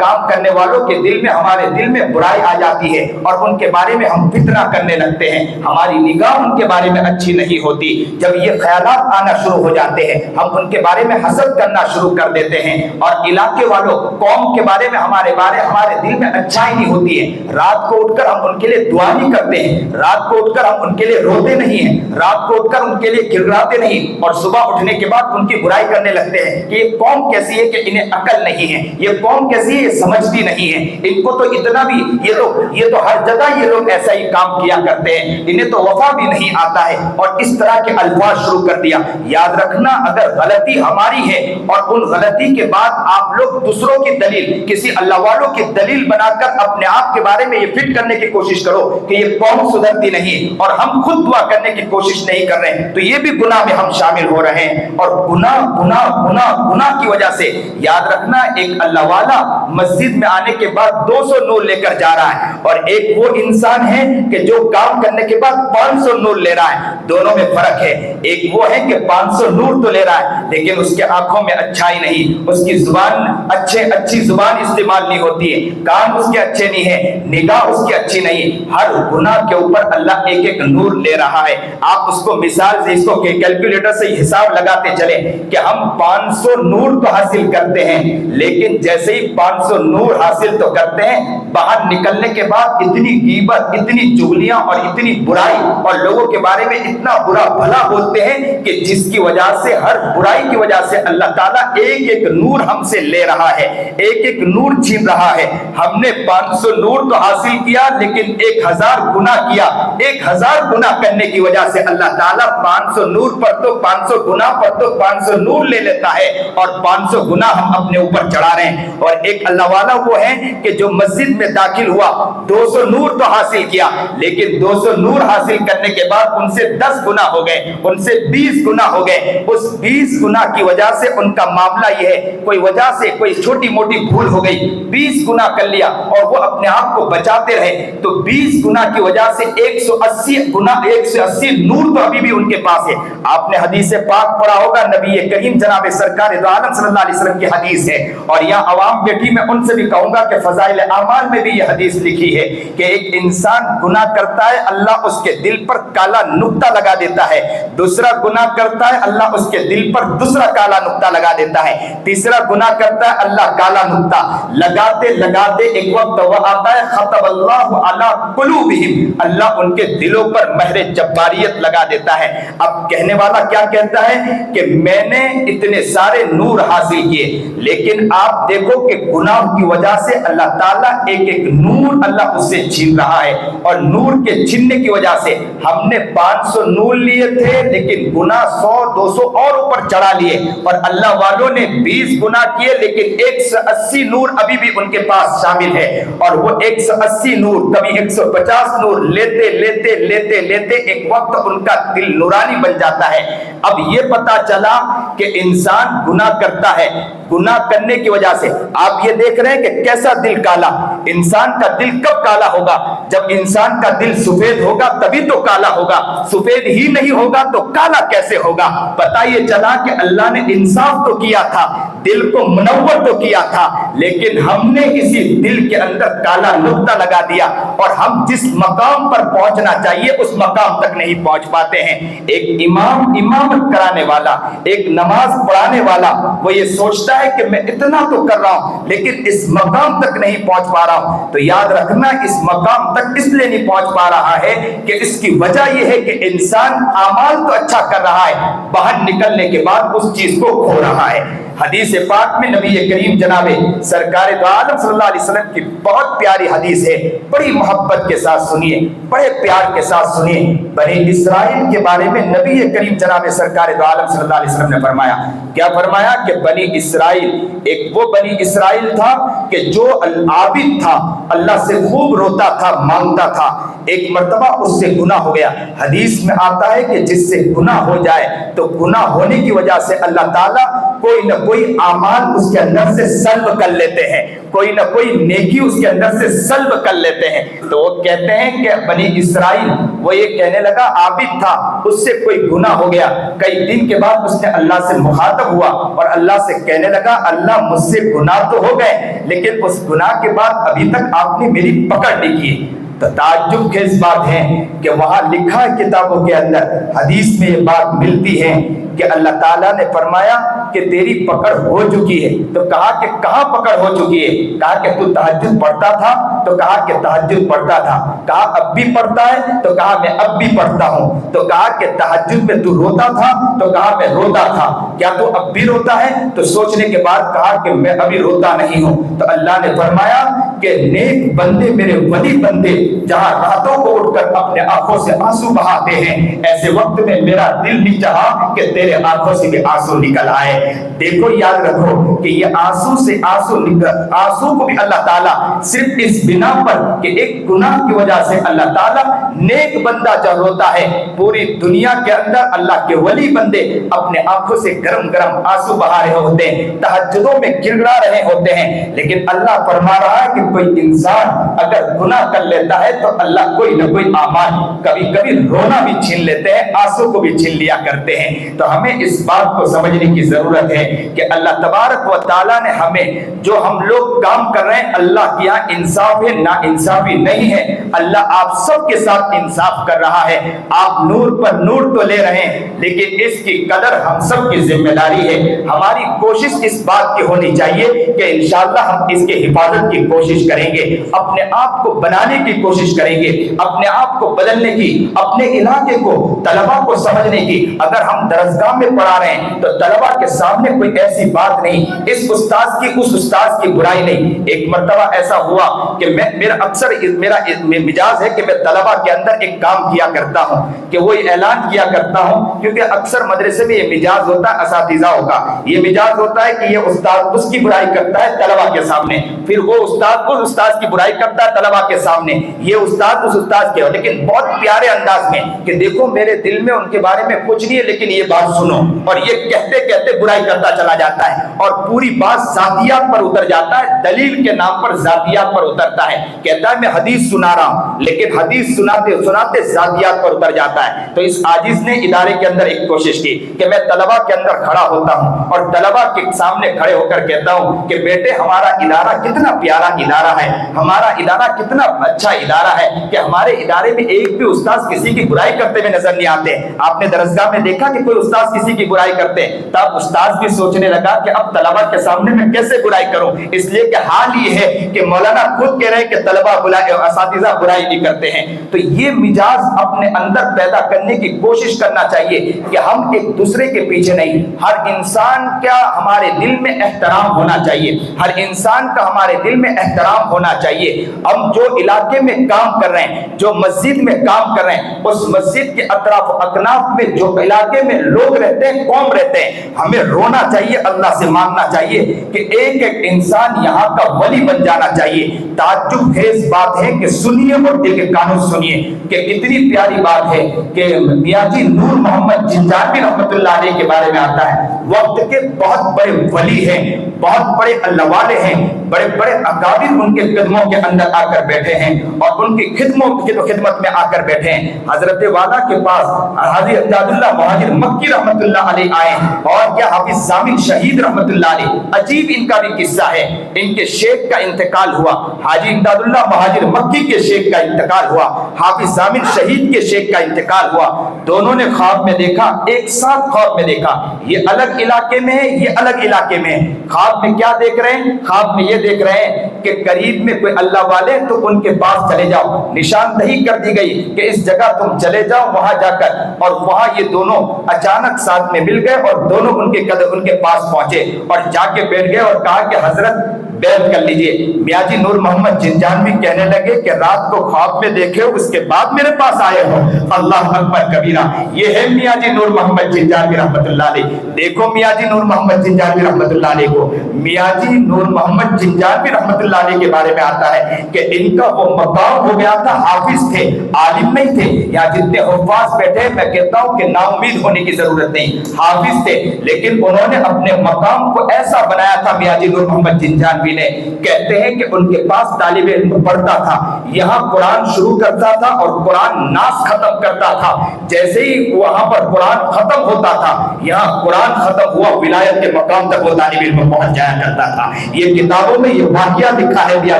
کام کرنے والوں کے دل میں، ہمارے دل میں برائی آ جاتی ہے اور ان کے بارے میں ہم فتنہ کرنے لگتے ہیں، ہماری نگاہ ان کے بارے میں اچھی نہیں ہوتی۔ جب یہ خیالات آنا شروع ہو جاتے ہیں، ہم ان کے بارے میں حسد کرنا شروع کر دیتے ہیں، اور علاقے والوں، قوم کے بارے میں ہمارے دل میں اچھائی نہیں ہوتی ہے۔ رات کو اٹھ کر ہم ان کے لیے دعا نہیں کرتے ہیں، رات کو اٹھ کر ہم ان کے لیے روتے نہیں ہیں، رات کو اٹھ کر ان کے لیے گڑگڑاتے نہیں، اور صبح اٹھنے کے بعد ان کی برائی کرنے لگتے ہیں کہ یہ قوم کیسی ہے کہ انہیں عقل نہیں ہے، یہ قوم کیسی ہے، یہ سمجھتی نہیں ہے، ان کو تو اتنا بھی، یہ تو ہر جگہ یہ لوگ ایسا ہی کام کیا کرتے ہیں، انہیں تو وفا بھی نہیں آتا ہے، اور اس طرح کے الفاظ شروع کر دیا۔ یاد رکھنا، اگر غلطی ہماری ہے اور ان غلطی کے بعد آپ لوگ دوسروں کی دلیل، کسی اللہ والوں کی دلیل بنا کر اپنے آپ کے بارے میں یہ فٹ کرنے کی کوشش کرو کہ یہ قوم سدھرتی نہیں اور ہم خود دعا کرنے کی کوشش نہیں کر رہے ہیں، تو یہ بھی گناہ میں ہم شامل ہو رہے ہیں۔ اور گناہ کی وجہ سے یاد رکھنا، ایک اللہ والا مسجد میں آنے کے بعد 200 نور لے کر جا رہا ہے، اور ایک وہ انسان ہے کہ جو کام کرنے کے بعد 500 نور لے رہا ہے، دونوں میں فرق ہے۔ ایک وہ ہے کہ 500 نور تو لے رہا ہے لیکن اس کے آنکھوں میں اچھائی نہیں، اس کی زبان اچھی زبان استعمال نہیں ہوتی ہے، کان اس کے اچھے نہیں ہے، نگاہ اس کی اچھی نہیں، ہر گناہ کے اوپر اللہ ایک ایک نور لے رہا ہے۔ آپ اس کو مثال سے، اس کو کیلکولیٹر سے حساب لگاتے چلیں کہ ہم 500 نور تو حاصل کرتے ہیں، لیکن جیسے ہی 500 نور حاصل تو کرتے ہیں، باہر نکلنے کے بعد اتنی غیبت، اتنی چغلیاں اور اتنی برائی اور لوگوں کے بارے میں اتنا برا بھلا بولتے ہیں کہ جس کی وجہ سے، ہر برائی کی وجہ سے اللہ تعالیٰ ایک ایک نور ہم سے لے رہا ہے، ایک ایک نور چھین رہا ہے۔ ہم نے 500 نور تو حاصل کیا لیکن 1000 گناہ کیا، 1000 گناہ کرنے کی وجہ سے اللہ تعالیٰ 500 نور پر تو 500 گناہ پر تو 500 نور لے لیتا ہے، اور 500 گناہ ہم اپنے اوپر چڑھا رہے ہیں۔ اور ایک اللہ والا وہ ہے کہ جو مسجد میں داخل ہوا، 200 نور تو حاصل کیا، لیکن 200 نور حاصل کرنے کے بعد ان سے 10 گناہ ہو گئے، ان سے 20 گناہ ہو گئے۔ اس 20 گناہ کی وجہ سے ان کا معاملہ یہ ہے، کوئی وجہ سے کوئی چھوٹی موٹی بھول ہو گئی، 20 گناہ کر لیا اور وہ اپنے آپ کو بچاتے رہے، تو 20 گناہ کی وجہ سے 180 نور تو ابھی بھی ان کے پاس ہے۔ آپ نے حدیث پاک پڑھا ہوگا، نبی کریم جناب سرکار دو عالم صلی اللہ علیہ وسلم کی حدیث ہے، اور یہاں عوام بیٹھی میں ان سے بھی کہوں گا کہ فضائل اعمال میں بھی یہ حدیث لکھی ہے کہ ایک انسان گناہ کرتا ہے، اللہ اس کے دل پر کالا نقطہ لگا دیتا ہے، دوسرا گناہ کرتا ہے، اللہ اس کے دل پر دوسرا کالا نقطہ لگا دیتا ہے، تیسرا گناہ کرتا ہے، اللہ کالا نقطہ لگاتے لگاتے ایک وقت وہ آتا ہے، ختم اللہ علی قلوبہم، اللہ ان کے دلوں پر مہر جباریت لگا دیتا ہے۔ اب کہنے والا کیا کہتا ہے کہ میں نے اتنے سارے نور حاصل کیے، لیکن آپ دیکھو کہ گناہ کی وجہ سے اللہ تعالیٰ ایک ایک نور اللہ اس سے چھین رہا ہے، اور نور کے چھیننے کی وجہ سے ہم نے 500 نور لیے تھے لیکن گناہ 100 200 اور اوپر چڑھا لیے، اور اللہ والوں نے 20 گناہ کیے لیکن 180 نور ابھی بھی ان کے پاس شامل ہے، اور وہ 180 نور کبھی 150 نور لیتے لیتے لیتے لیتے ایک وقت ان کا دل نورانی بن جاتا ہے۔ اب یہ پتا چلا کہ انسان گناہ کرتا ہے، گناہ کرنے کی وجہ سے آپ یہ دیکھ رہے ہیں کہ کیسا دل کالا، انسان کا دل کب کالا ہوگا؟ جب انسان کا دل سفید ہوگا تبھی تو کالا ہوگا، سفید ہی نہیں ہوگا تو کالا کیسے ہوگا؟ پتہ یہ چلا کہ اللہ نے انصاف تو کیا تھا، دل کو منور تو کیا تھا، لیکن ہم نے اسی دل کے اندر کالا نقطہ لگا دیا، اور ہم جس مقام پر پہنچنا چاہیے اس مقام تک نہیں پہنچ پاتے ہیں۔ ایک امامت کرانے والا، ایک نماز پڑھانے والا، وہ یہ سوچتا ہے کہ میں اتنا تو کر رہا ہوں لیکن اس مقام تک نہیں پہنچ پا رہا ہوں، تو یاد رکھنا اس مقام تک اس لیے نہیں پہنچ پا رہا ہے کہ اس کی وجہ یہ ہے کہ انسان اعمال تو اچھا کر رہا ہے، باہر نکلنے کے بعد اس چیز کو کھو رہا ہے۔ حدیث پاک میں نبی کریم جناب سرکار دو عالم صلی اللہ علیہ وسلم کی بہت پیاری حدیث ہے، بڑی محبت کے ساتھ سنیے، بڑے پیار کے ساتھ سنیے۔ بنی اسرائیل کے بارے میں نبی کریم جناب سرکار دو عالم صلی اللہ علیہ وسلم نے فرمایا، کیا فرمایا کہ بنی اسرائیل، ایک وہ بنی اسرائیل تھا کہ جو عابد تھا، اللہ سے خوب روتا تھا، مانگتا تھا، ایک مرتبہ اس سے گناہ ہو گیا۔ حدیث میں آتا ہے کہ جس سے گناہ ہو جائے تو گناہ ہونے کی وجہ سے اللہ تعالیٰ کوئی نہ کوئی اعمال اس کے اندر سے سلب کر لیتے ہیں، کوئی نہ کوئی نیکی اس کے اندر سے سلب کر لیتے ہیں۔ تو وہ کہتے ہیں کہ بنی اسرائیل وہ یہ کہنے لگا، عابد تھا، اس سے کوئی گناہ ہو گیا، کئی دن کے بعد اس نے اللہ سے مخاطب ہوا اور اللہ سے کہنے لگا، اللہ مجھ سے گناہ تو ہو گئے لیکن اس گناہ کے بعد ابھی تک آپ نے میری پکڑ نہیں کی۔ تو تعجب خیز بات ہے کہ وہاں لکھا ہے کتابوں کے اندر، حدیث میں یہ بات ملتی ہے کہ اللہ تعالیٰ نے فرمایا کہ تیری پکڑ ہو چکی ہے۔ تو کہا کہ کہاں پکڑ ہو چکی ہے؟ کہا کہ تو تہجد پڑھتا تھا؟ تو کہا کہ تہجد پڑھتا تھا۔ کہا اب بھی پڑھتا ہے؟ تو کہا میں اب بھی پڑھتا ہوں۔ تو کہا کہ تہجد میں تو روتا تھا؟ تو کہا میں روتا تھا۔ کیا تو اب بھی روتا ہے؟ تو سوچنے کے بعد کہا کہ میں ابھی روتا نہیں ہوں۔ تو اللہ نے فرمایا کہ نیک بندے، میرے ولی بندے، جہاں راتوں کو اٹھ کر اپنے آنکھوں سے آنسو بہاتے ہیں، ایسے وقت میں میرا دل نہیں چاہا کہ تیرے آنکھوں سے بھی آنسو نکل آئے۔ دیکھو یاد رکھو کہ یہ آنسو سے آنسو کو بھی اللہ تعالیٰ صرف اس بنا پر کہ ایک گناہ کی وجہ سے اللہ تعالیٰ نیک بندہ جب روتا ہے، پوری دنیا کے اندر اللہ کے ولی بندے اپنے آنکھوں سے گرم گرم آنسو بہا رہے ہوتے ہیں، تہجدوں میں گڑگڑا رہے ہوتے ہیں، لیکن اللہ فرما رہا ہے کہ کوئی انسان اگر گناہ کر لیتا ہے تو اللہ کوئی نہ کوئی اعمال کبھی کبھی رونا بھی چھین لیتے ہیں، آنسو کو بھی چھین لیا کرتے ہیں۔ تو ہمیں اس بات کو سمجھنے کی ضرورت ہے کہ اللہ تبارک و تعالیٰ نے ہمیں جو ہم لوگ کام کر رہے ہیں، اللہ کی یہاں انصاف ہے، نا انصافی نہیں ہے۔ اللہ آپ سب کے ساتھ انصاف کر رہا ہے، آپ نور پر نور تو لے رہے ہیں لیکن اس کی قدر ہم سب کی ذمہ داری ہے۔ ہماری کوشش اس بات کی ہونی چاہیے کہ انشاءاللہ ہم اس کے حفاظت کی کوشش کریں گے، اپنے آپ کو بنانے کی کوشش کریں گے، اپنے آپ کو بدلنے کی، اپنے علاقے کو، طلبا کو سمجھنے کی۔ اگر ہم درسگاہ میں پڑھا رہے ہیں تو طلبا کے سامنے کوئی ایسی بات نہیں، اس استاذ کی اس استاذ کی برائی نہیں۔ ایک مرتبہ ایسا ہوا کہ میرا اکثر میرا مزاج ہے کہ میں طلبا کے اندر ایک کام کیا کرتا ہوں کہ وہ اعلان کیا کرتا ہوں، کیونکہ اکثر مدرسے میں یہ مزاج ہوتا ہے اساتذہ کا، یہ مزاج ہوتا ہے کہ یہ استاد اس کی برائی کرتا ہے طلبا کے سامنے، پھر وہ استاد اس استاد کی برائی کرتا ہے طلبا کے سامنے، یہ استاد اس استاد کے، لیکن بہت پیارے انداز میں کہ دیکھو میرے دل میں ان کے بارے میں کچھ نہیں ہے لیکن یہ بات سنو، اور یہ کہتے کہتے برائی کرتا چلا جاتا ہے اور پوری بات ذاتیات پر اتر جاتا ہے، دلیل کے نام پر ذاتیات پر اترتا ہے، کہتا ہے میں حدیث سنا رہا ہوں لیکن حدیث سناتے سناتے ذاتیات پر اتر جاتا ہے۔ تو اس عاجز نے ادارے کے اندر ایک کوشش کی کہ میں طلبا کے اندر کھڑا ہوتا ہوں اور طلبا کے سامنے کھڑے ہو کر کہتا ہوں کہ بیٹے ہمارا ادارہ کتنا پیارا ادارہ ہے، ہمارا ادارہ کتنا اچھا ادارہ ہے کہ ہمارے ادارے میں ایک بھی استاذ کسی کی برائی کرتے ہوئے نظر نہیں آتے۔ آپ نے درسگاہ میں دیکھا کہ کوئی استاذ کسی کی برائی کرتے، تب استاذ بھی سوچنے لگا کہ اب طلبا کے سامنے میں کیسے برائی کروں، اس لیے کہ حال یہ ہے کہ مولانا خود کہہ رہے ہیں کہ طلبا اساتذہ برائی نہیں کرتے ہیں۔ تو یہ مزاج اپنے اندر پیدا کرنے کی کوشش کرنا چاہیے کہ ہم ایک دوسرے کے پیچھے نہیں، ہر انسان کا ہمارے دل میں احترام ہونا چاہیے، ہر انسان کا ہمارے دل میں احترام ہونا چاہیے۔ ہم جو علاقے میں کام کر رہے ہیں، جو مسجد میں کام کر رہے ہیں، اس مسجد کے اطراف و اکناف میں جو علاقے میں لوگ رہتے ہیں، قوم رہتے ہیں، ہمیں رونا چاہیے، اللہ سے مانگنا چاہیے کہ ایک ایک انسان یہاں کا ولی بن جانا چاہیے۔ تعجب خیز بات ہے کہ سنیے اور دل کے کانوں سنیے کہ کتنی پیاری بات ہے کہ میاں جی نور محمد جنجانوی رحمۃ اللہ علیہ کے بارے میں آتا ہے، وقت کے بہت بڑے ولی ہیں، بہت بڑے اللہ والے ہیں، بڑے بڑے اکابر ان کے قدموں کے اندر آ کر بیٹھے ہیں اور ان کی خدمت میں آ کر بیٹھے ہیں۔ حضرت والا کے پاس حاجی امداد اللہ مہاجر مکی رحمۃ اللہ علیہ آئے اور کیا حافظ ضامن شہید رحمۃ اللہ علیہ، عجیب ان کا بھی قصہ ہے، ان کے شیخ کا انتقال ہوا، حاجی امداد اللہ مہاجر مکی کے شیخ کا انتقال ہوا، حافظ ضامن شہید کے شیخ کا انتقال ہوا، دونوں نے خواب میں دیکھا، ایک ساتھ خواب میں دیکھا، یہ الگ علاقے میں ہے، یہ الگ علاقے میں ہے۔ خواب میں کیا دیکھ رہے ہیں؟ خواب میں یہ دیکھ رہے ہیں کہ قریب میں کوئی اللہ والے تو ان کے پاس چلے جاؤ، نشاندہی کر دی گئی کہ اس جگہ تم چلے جاؤ وہاں جا کر، اور وہاں یہ دونوں اچانک ساتھ میں مل گئے اور دونوں ان کے پاس پہنچے اور جا کے بیٹھ گئے اور کہا کہ حضرت بیعت کر لیجئے۔ میاں جی نور محمد جنجانوی کہنے لگے کہ رات کو خواب میں دیکھے ہو، اس کے بعد میرے پاس آئے ہو۔ اللہ اکبر کبیرہ۔ یہ ہے میاں جی نور محمد جنجانوی رحمت اللہ علیہ۔ دیکھو میاں جی نور محمد جنجانوی رحمت اللہ علیہ کو، میاں جی نور محمد جنجانوی رحمت اللہ علیہ کے بارے میں آتا ہے کہ ان کا وہ مقام ہو گیا تھا، حافظ تھے، عالم نہیں تھے۔ یہاں جتنے حفاظ بیٹھے میں کہتا ہوں کہ نا امید ہونے کی ضرورت نہیں، حافظ تھے، لیکن انہوں نے اپنے مقام کو ایسا بنایا تھا میاں جی نور محمد جنجانوی نے، کہتے ہیں کہ ان کے پاس طالب علم پڑھتا تھا، یہاں قرآن شروع کرتا تھا اور قرآن ناس ختم کرتا تھا، جیسے ہی وہاں پر قرآن ختم ہوتا تھا یہاں قرآن ختم ہوا، ولایت کے مقام تک وہ طالب علم پہنچ جایا کرتا تھا۔ یہ کتابوں میں یہ واقعہ لکھا ہے میاں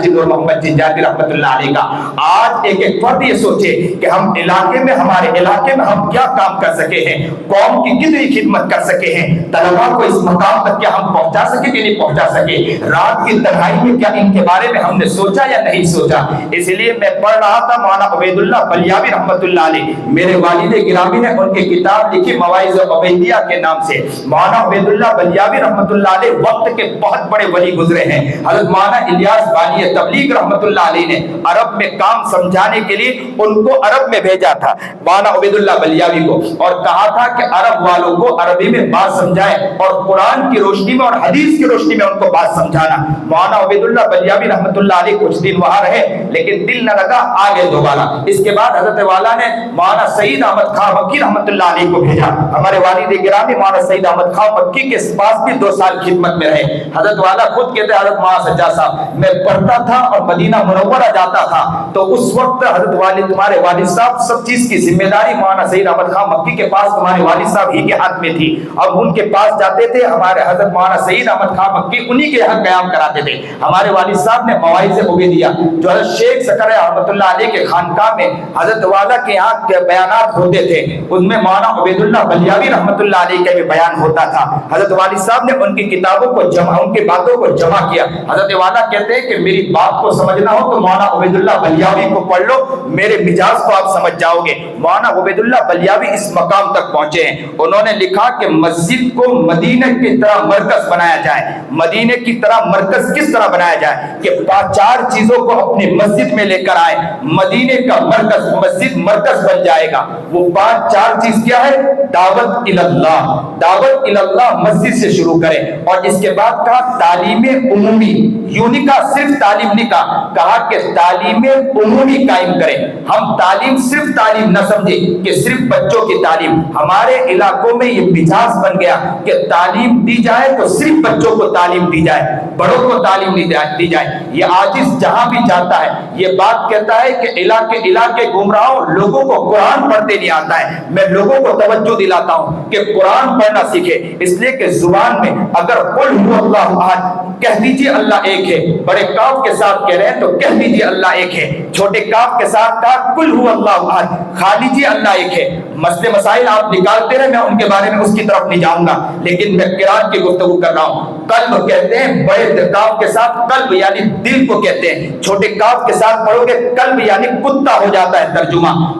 جی نور محمد جنجانوی رحمت اللہ علیہ کا۔ آج ایک ایک فرد یہ سوچے کہ ہم علاقے میں، ہمارے علاقے میں ہم کیا کام کر سکے ہیں، قوم کی کتنی خدمت کر سکے ہیں، طلباء کو اس مقام تک کیا ہم پہنچا سکے کہ نہیں پہنچا سکے، رات کی تنہائی میں کیا ان کے بارے میں ہم نے سوچا یا نہیں سوچا۔ اس لیے میں پڑھ رہا تھا مولانا عبید اللہ بلیاوی رحمت اللہ علیہ، میرے والد گرامی نے ان کی کتاب لکھی مواعظ عبیدیہ کے نام سے۔ مولانا عبید اللہ بلیاوی رحمت اللہ علیہ وقت کے بہت بڑے ولی گزرے ہیں۔ حضرت مولانا الیاس بانی تبلیغ رحمت اللہ علیہ نے عرب میں کام سمجھانے کے لیے ان کو عرب میں بھیجا تھا مولانا عبید اللہ بلیاوی کو، اور کہا تھا کہ عرب والوں کو عربی میں بات سمجھائیں اور قرآن کی روشنی میں اور حدیث کی روشنی میں ان کو بات سمجھانا۔ مولانا عبید اللہ بلیاوی رحمت اللہ علیہ کچھ دن وہاں رہے لیکن دل نہ لگا، آگے دوبارہ۔ اس کے بعد حضرت والا نے مولانا سعید احمد خان مکی رحمت اللہ علیہ کو بھیجا۔ ہمارے والد گرامی مولانا سعید احمد خان مکی کے پاس بھی 2 سال خدمت میں رہے۔ حضرت والا خود کہتے ہیں حضرت مولانا سجاد صاحب میں پڑھتا تھا اور مدینہ منورہ جاتا تھا تو اس وقت حضرت والد تمہارے والد صاحب سب چیز کی ذمہ داری مولانا سعید احمد خان مکی کے پاس تمہارے والد صاحب ہی کے ہاتھ میں تھی، اب ان کے پاس جاتے تھے ہمارے حضرت مولانا سعید احمد خان مکی انہی کے حق قیام کراتے تھے۔ ہمارے والد صاحب نے مواعظ عبیدیہ جو حضرت شیخ زکریا رحمت اللہ علیہ کے خانقاہ میں حضرت والا کے یہاں کے بیانات ہوتے تھے، ان میں مولانا عبید اللہ بلیاوی رحمت اللہ علیہ کا بھی بیان ہوتا تھا۔ حضرت والد صاحب نے ان کی کتابوں کو جمع، ان کی باتوں کو جمع کیا۔ حضرت والا کہتے ہیں کہ میری بات کو سمجھنا ہو تو مولانا عبید اللہ بلیاوی کو پڑھ لو، میرے مزاج کو آپ سمجھ جاؤ گے۔ مولانا عبید اللہ بلیاوی اس مقام تک پہنچے ہیں، انہوں نے لکھا کہ مسجد کو مدینہ کی طرح مرکز بنایا جائے۔ مدینہ کی طرح مرکز کس طرح بنایا جائے کہ 4 چیزوں کو اپنی مسجد میں لے کر آئے، مدینہ کا مرکز، مسجد مرکز بن جائے گا۔ وہ 4 چیز کیا ہے؟ دعوت اللہ، دعوت اللہ مسجد سے شروع کریں، اور اس کے بعد کہا تعلیم عمومی، یوں نہیں کہا صرف تعلیم نہیں کہا کہ تعلیم عمومی قائم کریں۔ ہم تعلیم صرف تعلیم نہ سمجھیں کہ صرف بچوں کی تعلیم، ہمارے علاقوں میں یہ مزاج بن گیا کہ تعلیم دی جائے تو صرف بچوں کو تعلیم دی جائے، بڑوں کو تعلیم نہیں دی جائے۔ یہ عاجز جہاں بھی جاتا ہے یہ بات کہتا ہے کہ علاقے گمراہوں لوگوں کو قرآن پڑھتے نہیں آتا ہے، میں لوگوں کو توجہ دلاتا ہوں کہ قرآن پڑھنا سیکھے، اس لیے کہ زبان میں اگر قل هو اللہ احد کہہ دیجئے اللہ ایک ہے، بڑے کاف کے ساتھ کہہ رہے ہیں تو کہہ دیجئے اللہ ایک ہے، چھوٹے کاف کے ساتھ کہا قل هو اللہ احد، کھا لیجئے اللہ ایک ہے۔ مسئلے مسائل آپ نکالتے رہے، میں ان کے بارے میں اس کی طرف نہیں جاؤں گا، لیکن میں قرآن کی گفتگو کر رہا ہوں۔ قلب کہتے ہیں بڑے کاف کے ساتھ قلب یعنی دل کو کہتے ہیں، چھوٹے کاف کے ساتھ پڑھو گے قلب یعنی کتا ہو جاتا ہے۔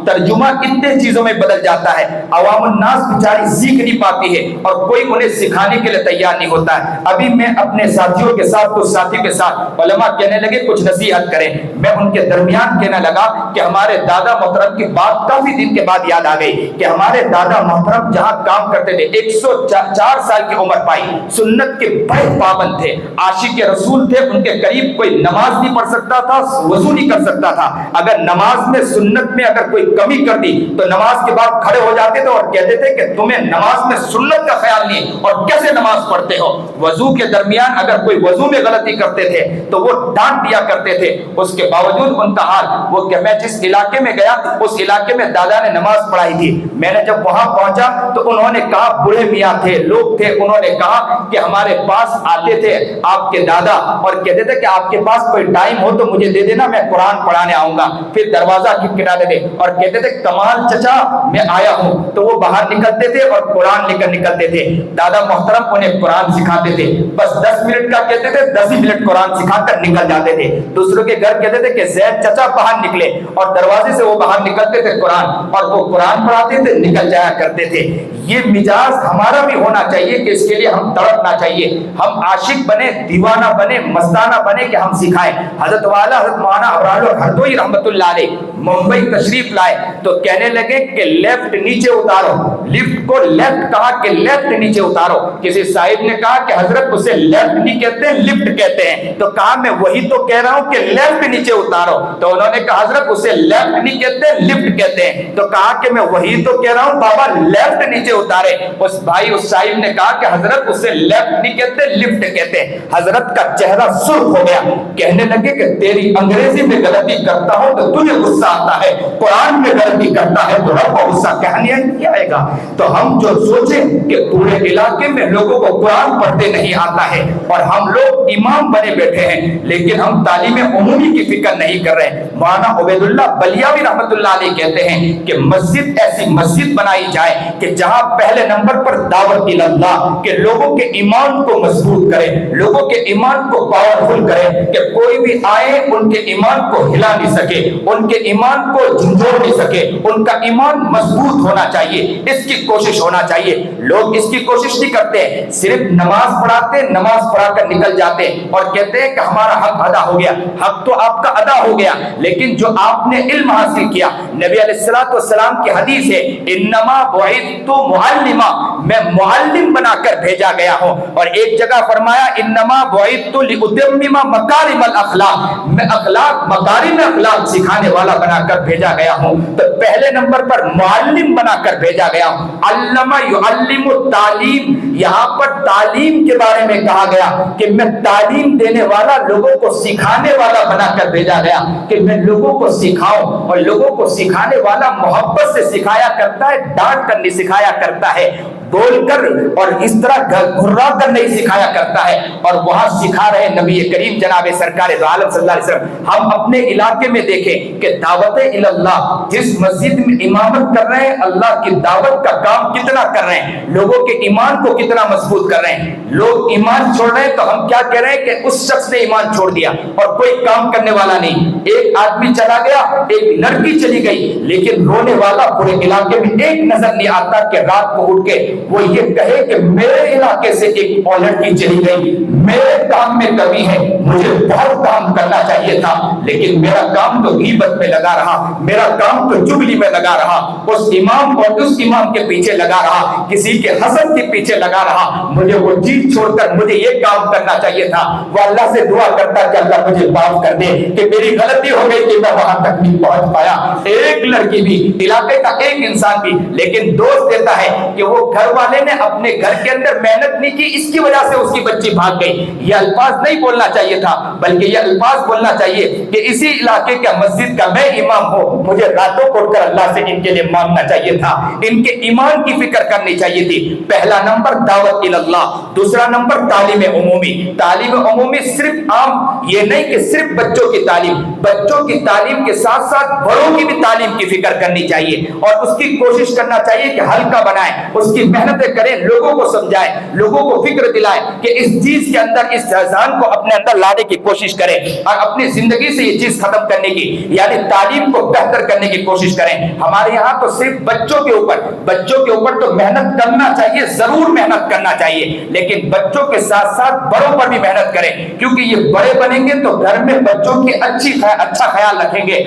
ترجمہ اتنے چیزوں میں بدل جاتا ہے، عوام الناس بیچاری سیکھ نہیں پاتی ہے اور کوئی انہیں سکھانے کے لیے تیار نہیں ہوتا ہے۔ ابھی میں اپنے ساتھیوں کے ساتھ، کچھ ساتھیوں کے ساتھ علماء کہنے لگے کچھ نصیحت کریں، میں ان کے درمیان کہنے لگا کہ ہمارے دادا محترم کی بات کافی دن کے بعد یاد آ گئی کہ ہمارے دادا محترم جہاں کام کرتے تھے 104 سال کی عمر پائی، سنت کے بڑے پابند تھے، عاشق رسول تھے، ان کے قریب کوئی نماز نہیں پڑھ سکتا تھا، وضو نہیں کر سکتا تھا، اگر نماز میں سنت میں اگر کوئی کمی کر دی تو نماز کے بعد کھڑے ہو جاتے تھے اور کہتے تھے کہ تمہیں نماز میں سنت کا خیال نہیں اور کیسے نماز پڑھتے ہو۔ وضو کے درمیان اگر کوئی وضو میں غلطی کرتے تھے تو وہ ڈانٹ دیا کرتے تھے، اس کے باوجود ان کا حال وہ کہ میں جس علاقے میں گیا اس علاقے میں دادا نے نماز پڑھائی تھی، میں نے جب وہاں پہنچا تو انہوں نے کہا، بوڑھے میاں تھے، لوگ تھے، انہوں نے کہا کہ ہمارے پاس آتے تھے آپ کے دادا اور کہتے تھے کہ آپ کے پاس کوئی ٹائم ہو تو مجھے دے دینا، میں قرآن پڑھانے آؤں گا، پھر دروازہ کھٹکھٹاتے تھے اور کہتے تھے کمال چچا میں آیا ہوں، تو وہ باہر نکلتے تھے اور قرآن لے کر نکلتے تھے۔ دادا محترم انہیں قرآن سکھاتے تھے، بس 10 منٹ کا کہتے تھے 10 ہی منٹ قرآن سکھا کر نکل جاتے تھے. دوسروں کے گھر کہتے تھے کہ زید چچا باہر نکلے, اور دروازے سے وہ باہر نکلتے تھے قرآن, اور وہ قرآن پڑھاتے تھے, نکل جایا کرتے تھے. یہ مزاج ہمارا بھی ہونا چاہیے کہ اس کے لیے ہم تڑپنا چاہیے, ہم عاشق بنے, دیوانہ بنے, مستانہ بنے کہ ہم سکھائیں. حضرت والا حضرت مولانا ابرار ہردوئی رحمت اللہ علیہ ممبئی تشریف لائے تو کہنے لگے کہ لیفٹ نیچے اتارو, لفٹ کو لیفٹ کہا کہ لیفٹ نیچے اتارو. کسی صاحب نے کہا کہ حضرت اسے لیفٹ نہیں کہتے لفٹ کہتے ہیں, تو کہا میں وہی تو کہہ رہا ہوں کہ لیفٹ نیچے اتارو. تو انہوں نے کہا حضرت اسے لیفٹ نہیں کہتے لفٹ کہتے ہیں. تو کہا کہ میں وہی تو کہہ رہا ہوں بابا لیفٹ نیچے اتارے. اس بھائی اس صاحب نے کہا کہ حضرت اسے لیفٹ نہیں کہتے لفٹ کہتے ہیں. حضرت کا چہرہ سرخ ہو گیا, کہنے لگے کہ تیری انگریزی میں غلطی کرتا ہوں تو تجھے غصہ آتا ہے, قرآن میں غلطی کرتا ہے تو رب کو غصہ کہنے آئے گا. تو ہم جو سوچیں کہ پورے علاقے میں لوگوں کو قرآن پڑھتے نہیں آتا ہے اور ہم لوگ امام بنے بیٹھے ہیں, لیکن ہم تعلیم عمومی کی فکر نہیں کر رہے. مولانا عبید اللہ بلیاوی رحمت اللہ علیہ کہتے ہیں کہ مسجد ایسی مسجد بنائی جائے کہ جہاں پہلے نمبر پر دعوت اللہ, کہ لوگوں کے ایمان کو مضبوط کرے, لوگوں کے ایمان کو پاورفل کرے, کہ کوئی بھی آئے ان کے ایمان کو ہلا نہیں سکے, ان کے ایمان کو جھنجھوڑ نہیں سکے, ان کا ایمان مضبوط ہونا چاہیے. اس کی کوشش ہونا چاہیے. لوگ اس کی کوشش نہیں کرتے, صرف نماز پڑھاتے, نماز پڑھا کر نکل جاتے اور کہتے ہیں کہ ہمارا حق ادا ہو گیا. حق تو آپ کا ادا ہو گیا, لیکن جو آپ نے علم حاصل کیا, نبی علیہ الصلوۃ والسلام کی حدیث ہے انما بعثت معلما, میں معلم بنا کر بھیجا گیا ہوں. اور ایک جگہ فرمایا انما بعثت لاتمم مکارم الاخلاق, میں اخلاق مکارم اخلاق سکھانے والا بنا کر بھیجا گیا ہوں. تو پہلے نمبر پر معلم بنا کر بھیجا گیا ہوں. علم یعلم تعلیم, یہاں پر تعلیم کے بارے میں کہا گیا کہ میں تعلیم دینے والا, لوگوں کو سکھانے والا بنا کر بھیجا گیا, کہ میں لوگوں کو سکھاؤں. اور لوگوں کو سکھانے والا محبت سے سکھایا کرتا ہے, ڈانٹ کر نہیں سکھایا کرتا ہے, بول کر اور اس طرح گھرا کر نہیں سکھایا کرتا ہے. اور وہاں سکھا رہے نبی کریم جناب سرکار دو عالم صلی اللہ علیہ وسلم. ہم اپنے علاقے میں دیکھیں کہ دعوت اللہ, جس مسجد میں امامت کر رہے ہیں, اللہ کی دعوت کا کام کتنا کر رہے ہیں, لوگوں کے ایمان کو کتنا مضبوط کر رہے ہیں. لوگ ایمان چھوڑ رہے ہیں تو ہم کیا کہہ رہے ہیں کہ اس شخص نے ایمان چھوڑ دیا اور کوئی کام کرنے والا نہیں. ایک آدمی چلا گیا, ایک لڑکی چلی گئی, لیکن رونے والا پورے علاقے میں ایک نظر نہیں آتا کہ رات کو اٹھ کے وہ یہ کہے کہ میرے علاقے سے ایک اور لڑکی چلی گئی, میرے کام میں کمی ہے, مجھے بہت کام کرنا چاہیے تھا, لیکن میرا کام تو غیبت میں لگا رہا, میرا کام تو چغلی میں لگا رہا, اس امام اور اس امام کے پیچھے لگا رہا, کسی کے حسد کے پیچھے لگا رہا. مجھے وہ چیز چھوڑ کر مجھے یہ کام کرنا چاہیے تھا. وہ اللہ سے دعا کرتا کہ اللہ مجھے معاف کر دے کہ میری غلطی ہو گئی کہ میں وہاں تک نہیں پہنچ پایا. ایک لڑکی بھی, علاقے کا ایک انسان بھی, لیکن دوست دیتا ہے کہ وہ گھر والے نے اپنے گھر کے اندر محنت نہیں کی, اس کی وجہ سے اس کی بچی بھاگ گئی. یہ الفاظ نہیں بولنا چاہیے تھا, بلکہ یہ الفاظ بولنا چاہیے کہ اسی علاقے کا مسجد کا میں امام ہوں, مجھے راتوں کو اٹھ کر اللہ سے ان کے لیے مانگنا چاہیے تھا, ان کے ایمان کی فکر کرنی چاہیے تھی. پہلا نمبر دعوت اللہ, دوسرا نمبر تعلیم عمومی. تعلیم عمومی صرف عام یہ نہیں کہ صرف بچوں کی تعلیم, بچوں کی تعلیم کے ساتھ ساتھ بڑوں کی بھی تعلیم کی فکر کرنی چاہیے, اور اس کی کوشش کرنا چاہیے کہ ہلکا بنائیں, اس کی محنتیں کریں, لوگوں کو سمجھائیں, لوگوں کو فکر دلائیں کہ اس چیز کے اندر, اس رجحان کو اپنے اندر لانے کی کوشش کریں, اور اپنی زندگی سے یہ چیز ختم کرنے کی, یعنی تعلیم کو بہتر کرنے کی کوشش کریں. ہمارے یہاں تو صرف بچوں کے اوپر تو محنت کرنا چاہیے, ضرور محنت کرنا چاہیے, لیکن بچوں کے ساتھ ساتھ بڑوں پر بھی محنت کریں, کیونکہ یہ بڑے بنیں گے تو گھر میں بچوں کی اچھا خیال رکھیں گے,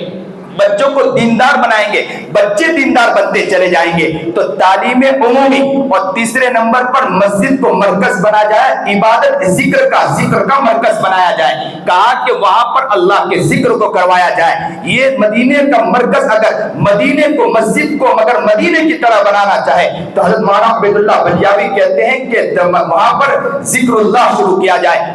بچوں کو دیندار بنائیں گے, بچے دیندار بنتے چلے جائیں گے. تو تعلیم عمومی, اور تیسرے نمبر پر مسجد کو مرکز بنا جائے, عبادت ذکر کا مرکز بنایا جائے. کہا کہ وہاں پر اللہ کے ذکر کو کروایا جائے. یہ مدینے کا مرکز, اگر مدینے کو, مسجد کو مگر مدینے کی طرح بنانا چاہے تو حضرت مولانا عبید اللہ بلیاوی کہتے ہیں کہ وہاں پر ذکر اللہ شروع کیا جائے,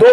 2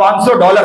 $500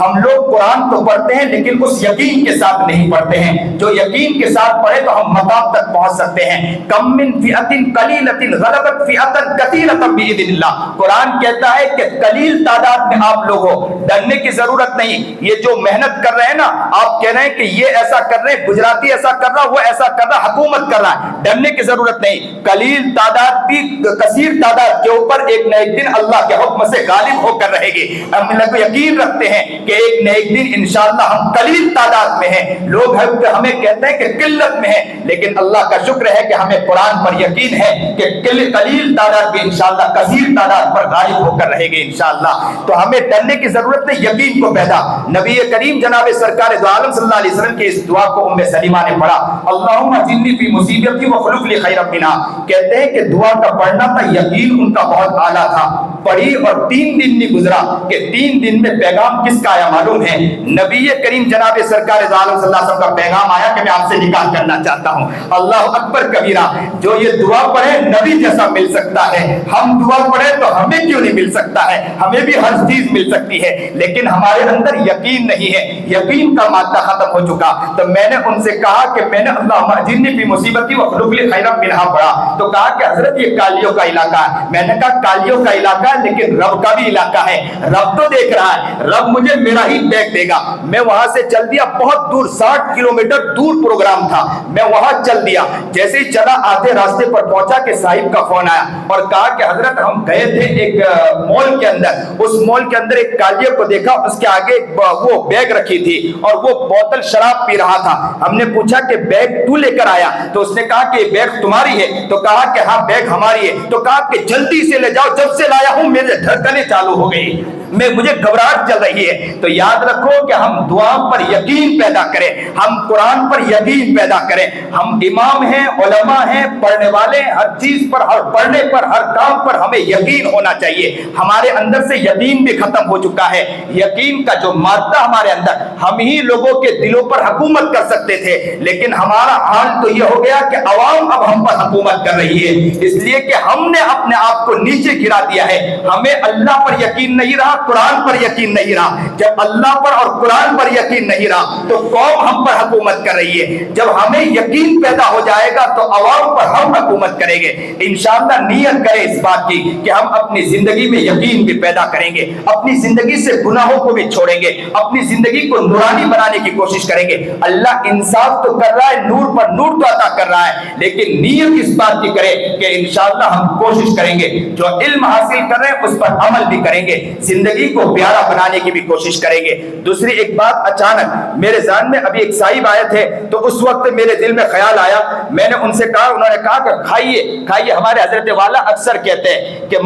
ہم لوگ قرآن تو پڑھتے ہیں لیکن اس یقین کے ساتھ نہیں پڑھتے ہیں جو یقین کے ساتھ پڑھے تو ہم مقام تک پہنچ سکتے ہیں۔ کم من فئۃ قلیلۃ غلبت فئۃ کثیرۃ باذن اللہ، قرآن کہتا ہے کہ قلیل تعداد میں آپ لوگ ہو، ڈرنے کی ضرورت نہیں۔ یہ جو محنت کر رہے ہیں نا، آپ کہہ رہے ہیں کہ یہ ایسا کر رہے ہیں، گجراتی ایسا کر رہا، وہ ایسا کر رہا، حکومت کر رہا ہے، ڈرنے کی ضرورت نہیں۔ قلیل تعداد بھی کثیر تعداد کے اوپر ایک نہ ایک دن اللہ کے حکم سے غالب ہو کر رہے گی۔ ہم لوگ یقین رکھتے ہیں کہ ایک نہ ایک دن انشاءاللہ ہم قلیل تعداد میں ہیں، لوگ ہمیں کہتے ہیں کہ قلت میں ہیں، لیکن اللہ کا شکر ہے کہ ہمیں قرآن پر یقین ہے کہ قلیل تعداد بھی انشاءاللہ کثیر تعداد پر غالب ہو کر رہے گی انشاءاللہ۔ تو ہمیں ڈرنے کی ضرورت نہیں، یقین کو پیدا۔ نبی کریم جناب سرکار دو عالم صلی اللہ علیہ وسلم کی اس دعا کو ام سلیمہ نے پڑھا، اللہم اجرنی فی مصیبتی واخلف لی خیرا منہا۔ کہتے ہیں کہ دعا کا پڑھنا تھا، یقین ان کا بہت اعلیٰ تھا۔ پڑھی اور 3 دن نہیں گزرا کہ 3 دن میں پیغام کس کا آیا معلوم ہے؟ نبی کریم جناب سرکار دو عالم صلی اللہ علیہ وسلم کا پیغام آیا کہ میں آپ سے نکاح کرنا چاہتا ہوں۔ اللہ اکبر کبیرہ، جو یہ دعا پڑھے نبی جیسا مل سکتا ہے، ہم دعا پڑھے تو ہمیں کیوں نہیں مل سکتا ہے؟ ہمیں بھی ہر چیز مل سکتی ہے، لیکن ہمارے اندر یقین نہیں ہے، یقین کا مادہ ختم ہو چکا۔ تو میں نے ان سے کہا کہ میں نے اللہم اجرنی فی مصیبتی واخلف لی خیرا منہا پڑھا، تو کہا کہ حضرت یہ کالیوں کا علاقہ ہے۔ میں نے کہا کالیوں کا علاقہ ہے لیکن رب کا بھی علاقہ ہے، رب تو دیکھ رہا ہے، رب مجھے میرا ہی بیگ دے گا۔ میں وہاں سے چل دیا، بہت دور 60 کلومیٹر دور پروگرام تھا، میں وہاں چل دیا۔ جیسے ہی چلا آدھے راستے پر پہنچا کہ صاحب کا فون آیا اور کہا کہ حضرت ہم گئے تھے ایک مال کے اندر، اس مال کے اندر ایک کالیے کو دیکھا، اس کے آگے وہ بیگ رکھی تھی اور وہ بوتل شراب پی رہا تھا۔ ہم نے پوچھا کہ بیگ تو لے کر آیا؟ تو اس نے کہا کہ بیگ تمہاری ہے؟ تو کہا کہ ہاں بیگ ہماری ہے۔ تو کہا کہ جلدی سے لے جاؤ، جب سے لایا ہوں میرے دھڑکنیں چالو ہو گئی، مجھے گھبراہٹ چل رہی ہے۔ تو یاد رکھو کہ ہم دعا پر یقین پیدا کریں، ہم قرآن پر یقین پیدا کریں۔ ہم امام ہیں، علماء ہیں، پڑھنے والے، ہر چیز پر، ہر پڑھنے پر، ہر کام پر ہمیں یقین ہونا چاہیے۔ ہمارے اندر سے یقین بھی ختم ہو چکا ہے، یقین کا جو مادہ ہمارے اندر، ہم ہی لوگوں کے دلوں پر حکومت کر سکتے تھے، لیکن ہمارا حال تو یہ ہو گیا کہ عوام اب ہم پر حکومت کر رہی ہے، اس لیے کہ ہم نے اپنے آپ کو نیچے گرا دیا ہے۔ ہمیں اللہ پر یقین نہیں رہا، قرآن پر یقین نہیں رہا۔ جب اللہ پر اور قرآن پر یقین نہیں رہا تو قوم ہم پر حکومت کر رہی ہے۔ جب ہمیں یقین پیدا ہو جائے گا تو عوام پر ہم حکومت کریں گے۔ انشاءاللہ نیت کریں اس بات کی کہ ہم اپنی زندگی میں یقین بھی پیدا کریں گے، اپنی زندگی سے گناہوں کو بھی چھوڑیں گے، اپنی زندگی کو نورانی بنانے کی کوشش کریں گے۔ اللہ انصاف تو کر رہا ہے، نور پر نور تو عطا کر رہا ہے، لیکن نیت اس بات کی کریں کہ انشاءاللہ ہم کوشش کریں گے، جو علم حاصل کر رہے ہیں اس پر عمل بھی کریں گے، زندگی کو پیارا بنانے کی بھی کوشش کریں گے۔ دوسری ایک بات اچانک میرے ذہن میں، ابھی ایک صاحب آئے تھے تو اس وقت میرے دل میں خیال آیا، میں نے ان سے کہا، انہوں نے کہا کہ کھائیے کھائیے۔ ہمارے حضرت والا اکثر کہتے ہیں کہ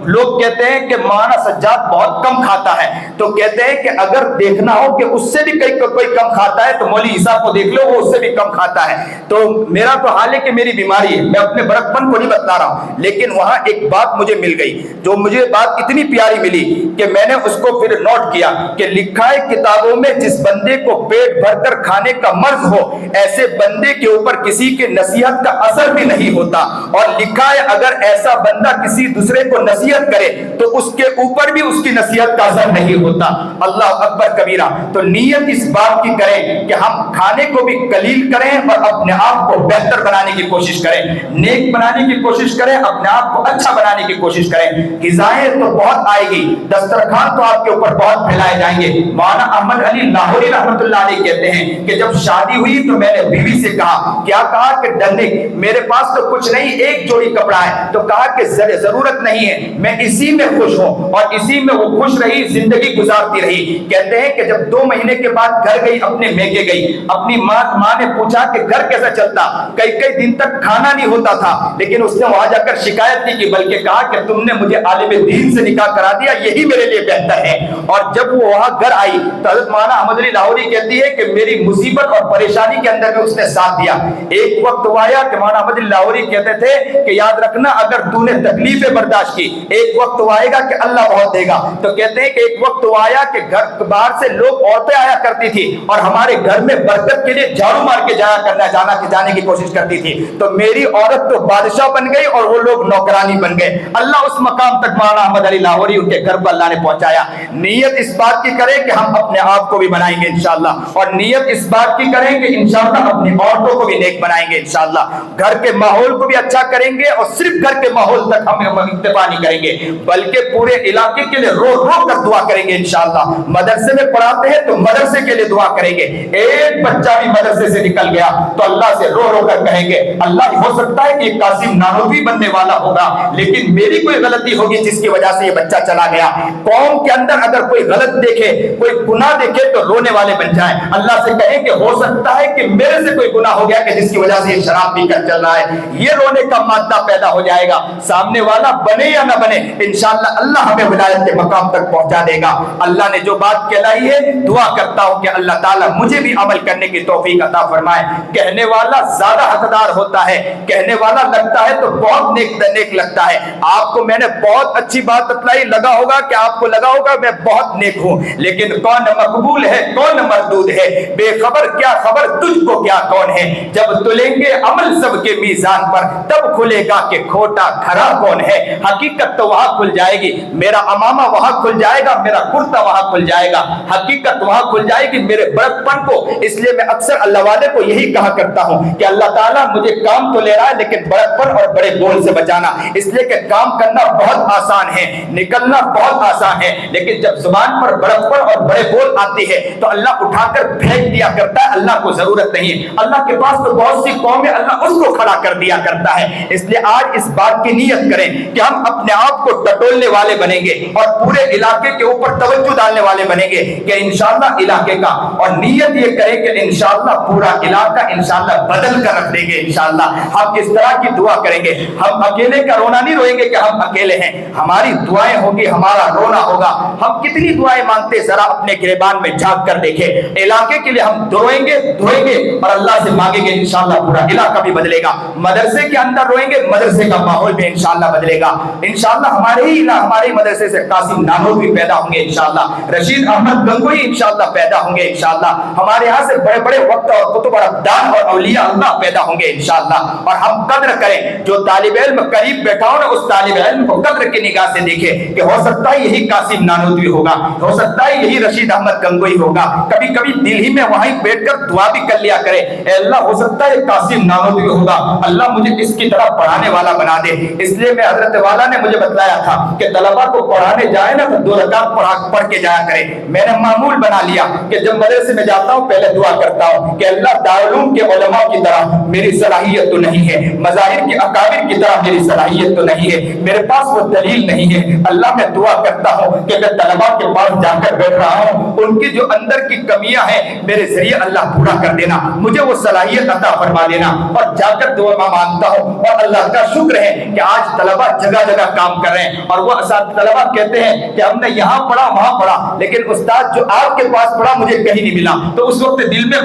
لوگ کہتے ہیں کہ مولانا سجاد بہت کم کھاتا ہے، تو کہتے ہیں کہ اگر دیکھنا ہو کہ اس سے بھی کوئی کم کھاتا ہے تو مولوی عیسیٰ کو دیکھ لو، وہ اس سے بھی کم کھاتا ہے۔ تو میرا تو حال ہے کہ میری بیماری ہے، میں اپنے بڑکپن کو نہیں بتلا رہا ہوں، لیکن وہاں ایک بات مجھے مل گئی، جو مجھے بات اتنی پیاری ملی کہ میں نے اس کو پھر نوٹ کیا کہ لکھا ہے کتابوں میں، جس بندے کو پیٹ بھر کر کھانے کا مرض ہو ایسے بندے کے اوپر کسی کے نصیحت کا اثر بھی نہیں ہوتا، اور لکھا ہے اگر ایسا بندہ کسی دوسرے کو نصیحت کرے تو اس کے اوپر بھی اس کی نصیحت کا اثر نہیں ہوتا۔ اللہ اکبر کبیرہ۔ تو نیت اس بات کی کریں کہ ہم کھانے کو بھی قلیل کریں اور اپنے آپ کو بہتر بنانے کی کوشش کریں، نیک بنانے کی کوشش کریں، اپنے آپ کو اچھا بنانے کی کوشش کریں۔ غذائیں تو بہت آئے گی، دسترخوان تو آپ کے اوپر بہت پھیلائے جائیں گے۔ مولانا احمد علی لاہوری رحمۃ اللہ علیہ کہتے ہیں کہ جب شادی ہوئی تو میں نے بیوی سے کہا، کیا کہا کہ ڈرنے، میرے پاس تو کچھ نہیں، ایک جوڑی کپڑا ہے، تو کہا کہ ضرورت نہیں ہے، میں اسی میں خوش ہوں، اور اسی میں وہ خوش رہی، زندگی گزارتی رہی۔ کہتے ہیں کہ جب 2 مہینے کے بعد گھر گئی، اپنے میکے گئی، اپنی ماں نے پوچھا کہ گھر کیسا چلتا، کئی دن تک کھانا نہیں ہوتا تھا، لیکن اس نے وہاں جا کر شکایت نہیں کی، بلکہ کہا کہ تم نے مجھے عالم دین سے نکاح کرا دیا، یہی میرے لیے بہتر ہے۔ اور جب وہ وہاں گھر آئی تو حضرت مولانا احمد علی لاہوری کہتی ہے کہ میری مصیبت اور پریشانی کے اندر بھی اس نے ساتھ دیا۔ ایک وقت وہ آیا کہ مولانا احمد علی لاہوری کہتے تھے کہ یاد رکھنا اگر تو نے تکلیفیں برداشت کی، ایک وقت وہ آئے گا کہ اللہ بہت دے گا۔ تو کہتے ہیں کہ ایک وقت وہ آیا کہ گھر باہر سے لوگ، عورتیں آیا کرتی تھی اور ہمارے گھر میں برکت کے لیے جھاڑو مار کے جانے کی کوشش کرتی تھی، تو میری عورت تو بادشاہ بن گئی اور وہ لوگ نوکرانی بن گئے۔ اللہ اس مقام تک مولانا احمد علی لاہوری ان کے گھر پر اللہ نے پہنچایا۔ نیت اس بات کی کریں کہ ہم اپنے آپ کو بھی بنائیں گے انشاءاللہ، اور نیت اس بات کی کریں کہ انشاءاللہ اپنی عورتوں کو بھی نیک بنائیں گے انشاءاللہ، گھر کے ماحول کو بھی اچھا کریں گے، اور صرف گھر کے ماحول تک ہم اکتفا نہیں کریں گے بلکہ پورے علاقے کے لیے رو رو کر دعا کریں گے انشاءاللہ۔ مدرسے میں پڑھاتے ہیں تو مدرسے کے لیے دعا کریں گے، ایک بچہ بھی مدرسے سے نکل گیا تو اللہ سے رو رو کر کہیں گے اللہ، ہو سکتا ہے کہ یہ قاسم نانوتوی بننے والا ہوگا لیکن میری کوئی غلطی ہوگی جس کی وجہ سے یہ بچہ چلا گیا۔ قوم کے اندر اگر کوئی غلط دیکھے، کوئی گناہ دیکھے تو رونے والے بن جائیں، اللہ سے کہیں کہ ہو سکتا ہے کہ میرے سے کوئی گناہ ہو گیا کہ جس کی وجہ سے یہ شراب پی کر چل رہا ہے، یہ رونے کا مادہ پیدا ہو جائے گا۔ سامنے والا بنے یا نہ بنے انشاءاللہ اللہ ہمیں ولایت کے مقام تک پہنچا دے گا۔ اللہ نے جو بات کہلائی ہے دعا کرتا ہوں کہ اللہ تعالیٰ مجھے بھی عمل کرنے کی توفیق عطا فرمائے۔ کہنے والا زیادہ حقدار ہوتا ہے، کہنے والا لگتا ہے تو بہت نیک لگتا ہے۔ آپ کو میں نے بہت اچھی بات بتلائی، لگا ہوگا کہ آپ کو لگا ہوگا میں بہت نیک ہوں، لیکن کون مقبول ہے کون مردود ہے، بے خبر کیا خبر تجھ کو کیا کون ہے۔ جب تلیں گے عمل سب کے میزان پر تب کھلے گا کہ کھوٹا کھرا کون ہے۔ حقیقت تو وہاں کھل جائے گی، میرا امامہ وہاں کھل جائے گا، میرا کرتا وہاں کھل جائے گا، حقیقت وہاں کھل جائے گی میرے بڑکپن کو۔ اس لیے میں اکثر اللہ والے کو یہی کہا کرتا ہوں کہ اللہ تعالیٰ مجھے کام تو لے رہا ہے لیکن بڑکپن اور بڑے بول سے بچانا، اس لیے کہ کام کرنا بہت آسان ہے، نکلنا بہت آسان ہے، لیکن جب زبان پر بڑکپن اور بڑے بول آتی ہے تو اللہ اٹھا کر پھینک دیا کرتا ہے۔ اللہ کو ضرورت نہیں، اللہ کے پاس تو بہت سی قومیں اللہ اس کو کھڑا کر دیا کرتا ہے۔ اس لیے آج اس بات کی نیت کریں کہ ہم اپنے آپ کو ٹٹولنے والے بنیں گے اور پورے علاقے کے اوپر توجہ ڈالنے والے بنیں گے کہ انشاءاللہ علاقے کا، اور نیت یہ کریں کہ انشاءاللہ پورا علاقہ انشاءاللہ بدل کر رکھ دیں گے انشاءاللہ۔ ہم اس طرح کی دعا کریں گے، ہم اکیلے کا رونا نہیں روئیں گے کہ ہم اکیلے ہیں، ہماری دعائیں ہوگی، ہمارا رونا ہوگا۔ ہم کتنی دعائیں مانگتے ذرا اپنے گریبان میں جھانک کر دیکھیں، علاقے کے لیے ہم روئیں گے اور اللہ سے مانگیں گے انشاءاللہ پورا علاقہ بھی بدلے گا۔ مدرسے کے اندر روئیں گے، مدرسے کا ماحول بھی انشاءاللہ بدلے گا انشاءاللہ۔ ہمارے مدرسے سے قاسم نانوتوی پیدا ہوں گے انشاءاللہ، رشید احمد گنگوئی انشاءاللہ پیدا ہوں گے انشاءاللہ، ہمارے ہاں سے بڑے بڑے وقت اور کتب اور ابدال اور اولیاء اللہ پیدا ہوں گے انشاءاللہ۔ اور ہم قدر کریں، جو طالب علم قریب بیٹھا ہو نا اس طالب علم کو قدر کی نگاہ سے دیکھے کہ ہو سکتا ہے یہی قاسم نانوتوی ہوگا، ہو سکتا ہے یہی رشید احمد گنگوئی ہوگا۔ کبھی کبھی دل ہی میں وہیں بیٹھ کر دعا بھی کر لیا کرے، اے اللہ ہو سکتا ہے قاسم نانوتوی ہوگا، اللہ مجھے اس کی طرح پڑھانے والا بنا دے۔ اس لیے میں حضرت والا نے مجھے بتلایا تھا کہ طلبا کو پڑھانے جائے نا تو 2 رکعت پڑھ کے جایا کرے۔ میں نے معمول بنا لیا کہ جب مدرسے میں جاتا ہوں پہلے دعا کرتا ہوں کہ اللہ دارالعلوم کے علماء کی طرح میری صلاحیت تو نہیں ہے، مظاہر کے اکابر کی طرح میری صلاحیت تو نہیں ہے، میرے پاس وہ دلیل نہیں ہے، اللہ میں دعا کرتا ہوں کہ میں طلبا کے پاس جا کر بیٹھ رہا ہوں، ان کی جو اندر کی کمیاں ہیں میرے ذریعے اللہ پورا کر دینا، مجھے وہ صلاحیت عطا فرما دینا، اور جا کر دعا مانگتا ہوں۔ اور اللہ کا شکر ہے کہ آج طلبا جگہ جگہ کام کر رہے ہیں، اور وہ طلبا کہتے ہیں کہ ہم نے یہاں پڑھا وہاں پڑھا لیکن استاد جو آپ کے پاس پڑھا مجھے کہیں نہیں ملا، تو اس وقت دل میں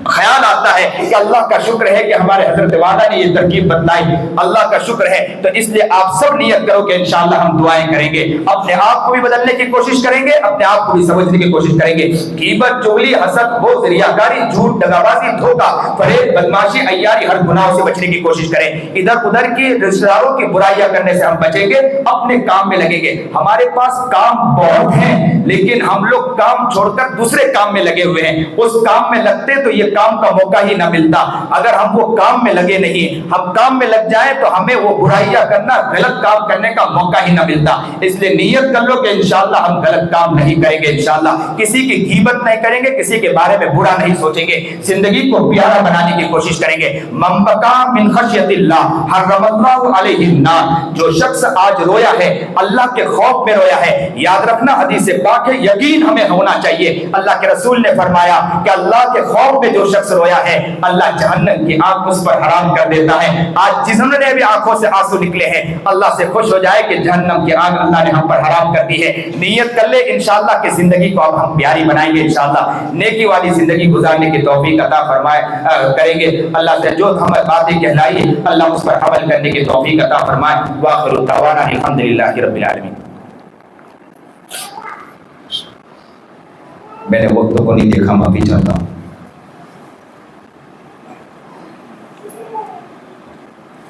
خیال آتا ہے کہ اللہ کا شکر ہے کہ ہمارے حضرت والا نے یہ ترکیب بتلائی، اللہ کا شکر ہے۔ تو اس لیے آپ سب نیت کرو کہ انشاءاللہ ہم دعائیں کریں گے، اپنے آپ کو بھی بدلنے کی کوشش کریں گے، اپنے آپ کو بھی سمجھنے کی کوشش کریں گے۔ غیبت، چغلی، حسد، بغض، ریاکاری، جھوٹ، دغابازی، دھوکہ، فریب، بدماشی، عیاری، ہر گناہ سے بچنے کی کوشش کریں۔ ادھر ادھر کی رشتہ داروں کی برائیاں کرنے سے ہم بچیں گے، اپنے کام میں لگیں گے۔ ہمارے پاس کام بہت ہیں لیکن ہم لوگ کام چھوڑ کر دوسرے کام میں لگے ہوئے ہیں، اس کام میں لگتے تو یہ کام کا موقع ہی نہ ملتا۔ اگر ہم وہ کام میں لگے نہیں، ہم کام میں لگ جائیں تو ہمیں وہ برائیاں کرنا، غلط کام کرنے کا موقع ہی نہ ملتا۔ اس لیے نیت کر لو کہ انشاءاللہ ہم غلط کام نہیں کریں گے انشاءاللہ، کسی کی غیبت نہیں کریں گے، کسی کے بارے میں برا نہیں سوچیں گے، زندگی کو پیارا بنانے کی کوشش کریں گے۔ من بکا من خشیت اللہ حرم اللہ علیہ النار، جو شخص آج رویا ہے اللہ کے خوف میں رویا ہے، یاد رکھنا حدیث پاک ہے، یقین ہمیں ہونا چاہیے۔ اللہ کے رسول نے فرمایا کہ اللہ کے خوف میں جو شخص رویا ہے اللہ جہنم کی آگ اس پر حرام کر دیتا ہے۔ آج جس نے بھی آنکھوں سے آنسو نکلے ہیں اللہ سے خوش ہو جائے کہ جہنم کی آگ اللہ نے ہم پر حرام کر دی ہے۔ نیت کر لے انشاءاللہ کہ زندگی کو اب ہم پیاری بنائیں گے انشاءاللہ، نیکی والی زندگی گزارنے کی توفیق عطا فرمائے کریں گے اللہ سے۔ جو ہمیں باتیں کہلائی اللہ اس پر عمل کرنے کی توفیق عطا فرمائے۔ وآخر دعوانا الحمدللہ رب العالمین۔ میں نے وقت کو نہیں دیکھا، معافی چاہتا ہوں۔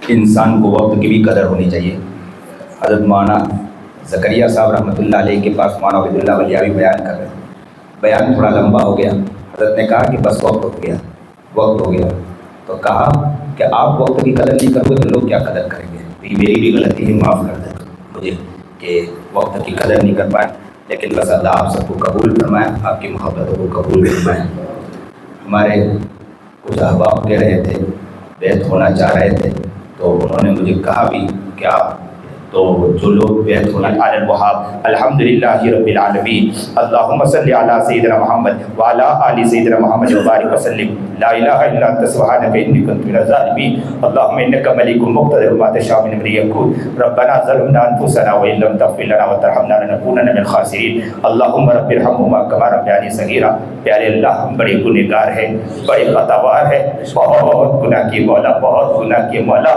انسان کو وقت کی بھی قدر ہونی چاہیے۔ حضرت مولانا زکریا صاحب رحمۃ اللہ علیہ کے پاس مولانا عبید اللہ ولیاوی بیان کر رہے تھے، بیان تھوڑا لمبا ہو گیا، حضرت نے کہا کہ بس وقت ہو گیا، تو کہا کہ آپ وقت کی قدر نہیں کرو گے تو لوگ کیا قدر کریں گے؟ یہ میری بھی غلطی ہے، معاف کر دیں مجھے کہ وقت کی قدر نہیں کر پائے، لیکن بس اللہ آپ سب کو قبول فرمائے، آپ کی محبتوں کو قبول فرمائے۔ ہمارے کچھ احباب کہہ رہے تھے بیعت ہونا چاہ رہے تھے، تو انہوں نے مجھے کہا بھی کہ آپ تو جو لوگ بیعت ہونا علی الوہاب الحمدللہ رب العالمین اللہم صلی علی سیدنا محمد وعلی آل سیدنا محمد وبارک وسلم لا الہ الا انت سبحانک انی کنت من الظالمین اللہم انک ملک مقتدر ما تشاء من امر یکون ربنا ظلمنا انفسنا وان لم تغفر لنا وترحمنا لنکونن من الخاسرین اللہم رب ارحمہما کما ربیانی صغیرا۔ پیارے اللہ ہم بڑے گنہگار ہیں، بڑے خطاوار ہیں، بہت گناہ کی مولا، بہت گناہ کی مولا،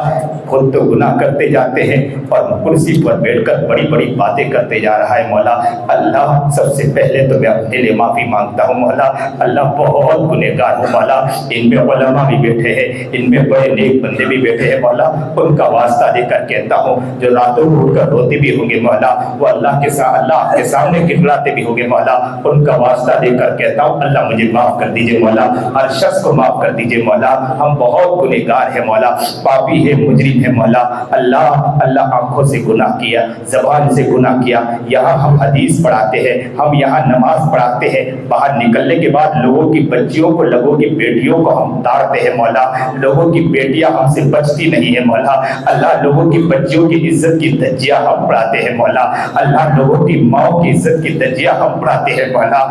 خود تو گناہ کرتے جاتے ہیں اور کرسی پر بیٹھ کر بڑی بڑی باتیں کرتے جا رہا ہے مولا۔ اللہ سب سے پہلے تو میں اپنے لیے معافی مانگتا ہوں مولا، اللہ بہت گنہگار ہوں مولا، ان میں علماء بھی بیٹھے ہیں، ان میں بڑے نیک بندے بھی بیٹھے ہیں مولا، ان کا واسطہ دے کر کہتا ہوں جو راتوں کو اٹھ کر روتے بھی ہوں گے مولا، وہ اللہ کے سامنے گڑگڑاتے بھی ہوں گے مولا، ان کا واسطہ دے کر کہتا ہوں اللہ مجھے معاف کر دیجئے مولا، ہر شخص کو معاف کر دیجئے مولا، ہم بہت گنہگار ہیں مولا، پاپی ہے، مجرم ہے مولا، اللہ آنکھوں سے گناہ کیا، زبان سے گناہ کیا، یہاں ہم حدیث پڑھاتے ہیں، ہم یہاں نماز پڑھاتے ہیں، باہر نکلنے کے بعد لوگوں کی بچیوں کو، لوگوں کی بیٹیوں کو ہم تاڑتے ہیں مولا، لوگوں کی بیٹیاں ہم سے بچتی نہیں ہیں مولا، اللہ لوگوں کی بچیوں کی عزت کی دھجیاں ہم پڑھاتے ہیں مولا، اللہ لوگوں کی ماں کی عزت کی دھجیاں ہم پڑھاتے ہیں مولا،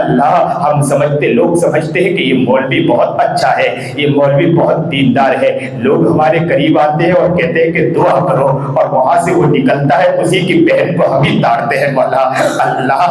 اللہ ہم سمجھتے، لوگ سمجھتے ہیں کہ یہ مولوی بہت اچھا ہے، یہ مولوی بہت دیندار ہے، لوگ ہمارے قریب آتے ہیں اور کہتے ہیں کہ دعا کرو، اور وہاں سے وہ نکلتا ہے اسی کی بہن کو ہم ہی تاڑتے ہیں مولا، اللہ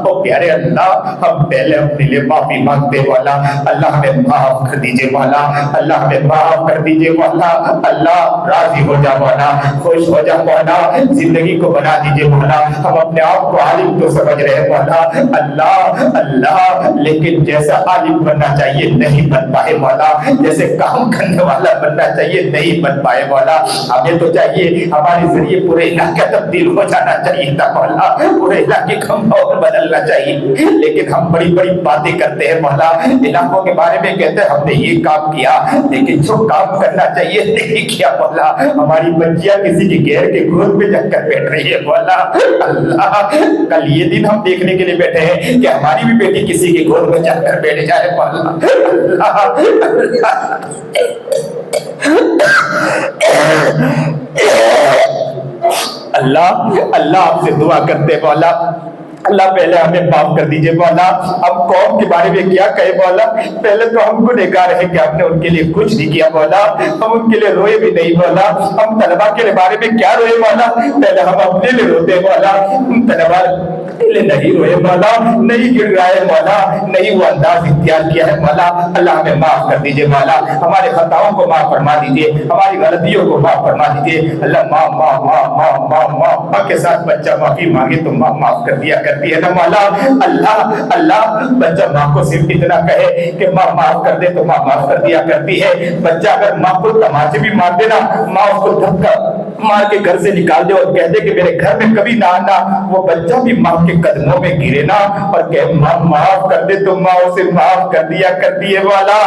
او پیارے اللہ ہم پہلے اپنے لیے معافی مانگتے مولا، اللہ ہمیں معاف کر دیجئے مولا، اللہ ہمیں معاف کر دیجئے مولا، اللہ راضی ہو جا مولا، خوش ہو جا مولا، زندگی کو بنا دیجئے مولا، ہم اپنے آپ کو عالم تو سمجھ رہے ہیں مولا، اللہ لیکن جیسا عالم بننا چاہیے نہیں بن پائے مولا، جیسے کام کرنے والا بننا چاہیے نہیں بن پائے مولا، ہمیں تو چاہیے ہمارے ذریعے پورے علاقہ تبدیل ہو جانا چاہیے تھا مولا، پورے علاقے کا ماحول بدلنا چاہیے، لیکن ہم بڑی بڑی باتیں کرتے ہیں مولا، علاقوں کے بارے میں کہتے ہیں ہم نے یہ کام کیا، لیکن جو کام کرنا چاہیے نہیں کیا مولا، ہماری بچیاں کسی کی غیر کے گود میں جا کر بیٹھ رہی ہے مولا، اللہ کل یہ دن ہم دیکھنے کے لیے بیٹھے ہیں کہ ہماری بھی بیٹی کسی کی گود میں جا کر بیٹھ جائے مولا، اللہ آپ سے دعا کرتے مولا، اللہ پہلے ہمیں معاف کر دیجئے مولا، ہم قوم کے بارے میں کیا کہے مولا، پہلے تو ہم گنہگار ہیں کہ ہم نے ان کے لیے کچھ نہیں کیا مولا، ہم ان کے لیے روئے بھی نہیں مولا، ہم طلبا کے بارے میں کیا روئے مولا، پہلے ہم اپنے لیے روتے مولا، ہم طلبا پہلے نہیں روئے مولا، نہیں گر رہا ہے مولا، نہیں وہ انداز اختیار کیا ہے مولا، اللہ ہمیں معاف کر دیجئے مولا، ہمارے خطاؤں کو معاف فرما دیجئے، ہماری غلطیوں کو معاف فرما دیجئے، اللہ ماں کے ساتھ بچہ معافی مانگے تو ماں معاف کر دیا کرتی ہے نا مولا، اللہ بچہ ماں کو صرف اتنا کہے کہ ماں معاف کر دے تو ماں معاف کر دیا کرتی ہے، بچہ اگر ماں کو تماچے بھی مار دے نا، ماں اس کو دھکا مار کے گھر سے نکال دے اور کہہ دے کہ میرے گھر میں کبھی نہ آنا، وہ بچہ بھی ماں کے قدموں میں گرے نا اور کہ ماں معاف کر دے تو ماں اسے معاف کر دیا کرتی ہے مولا،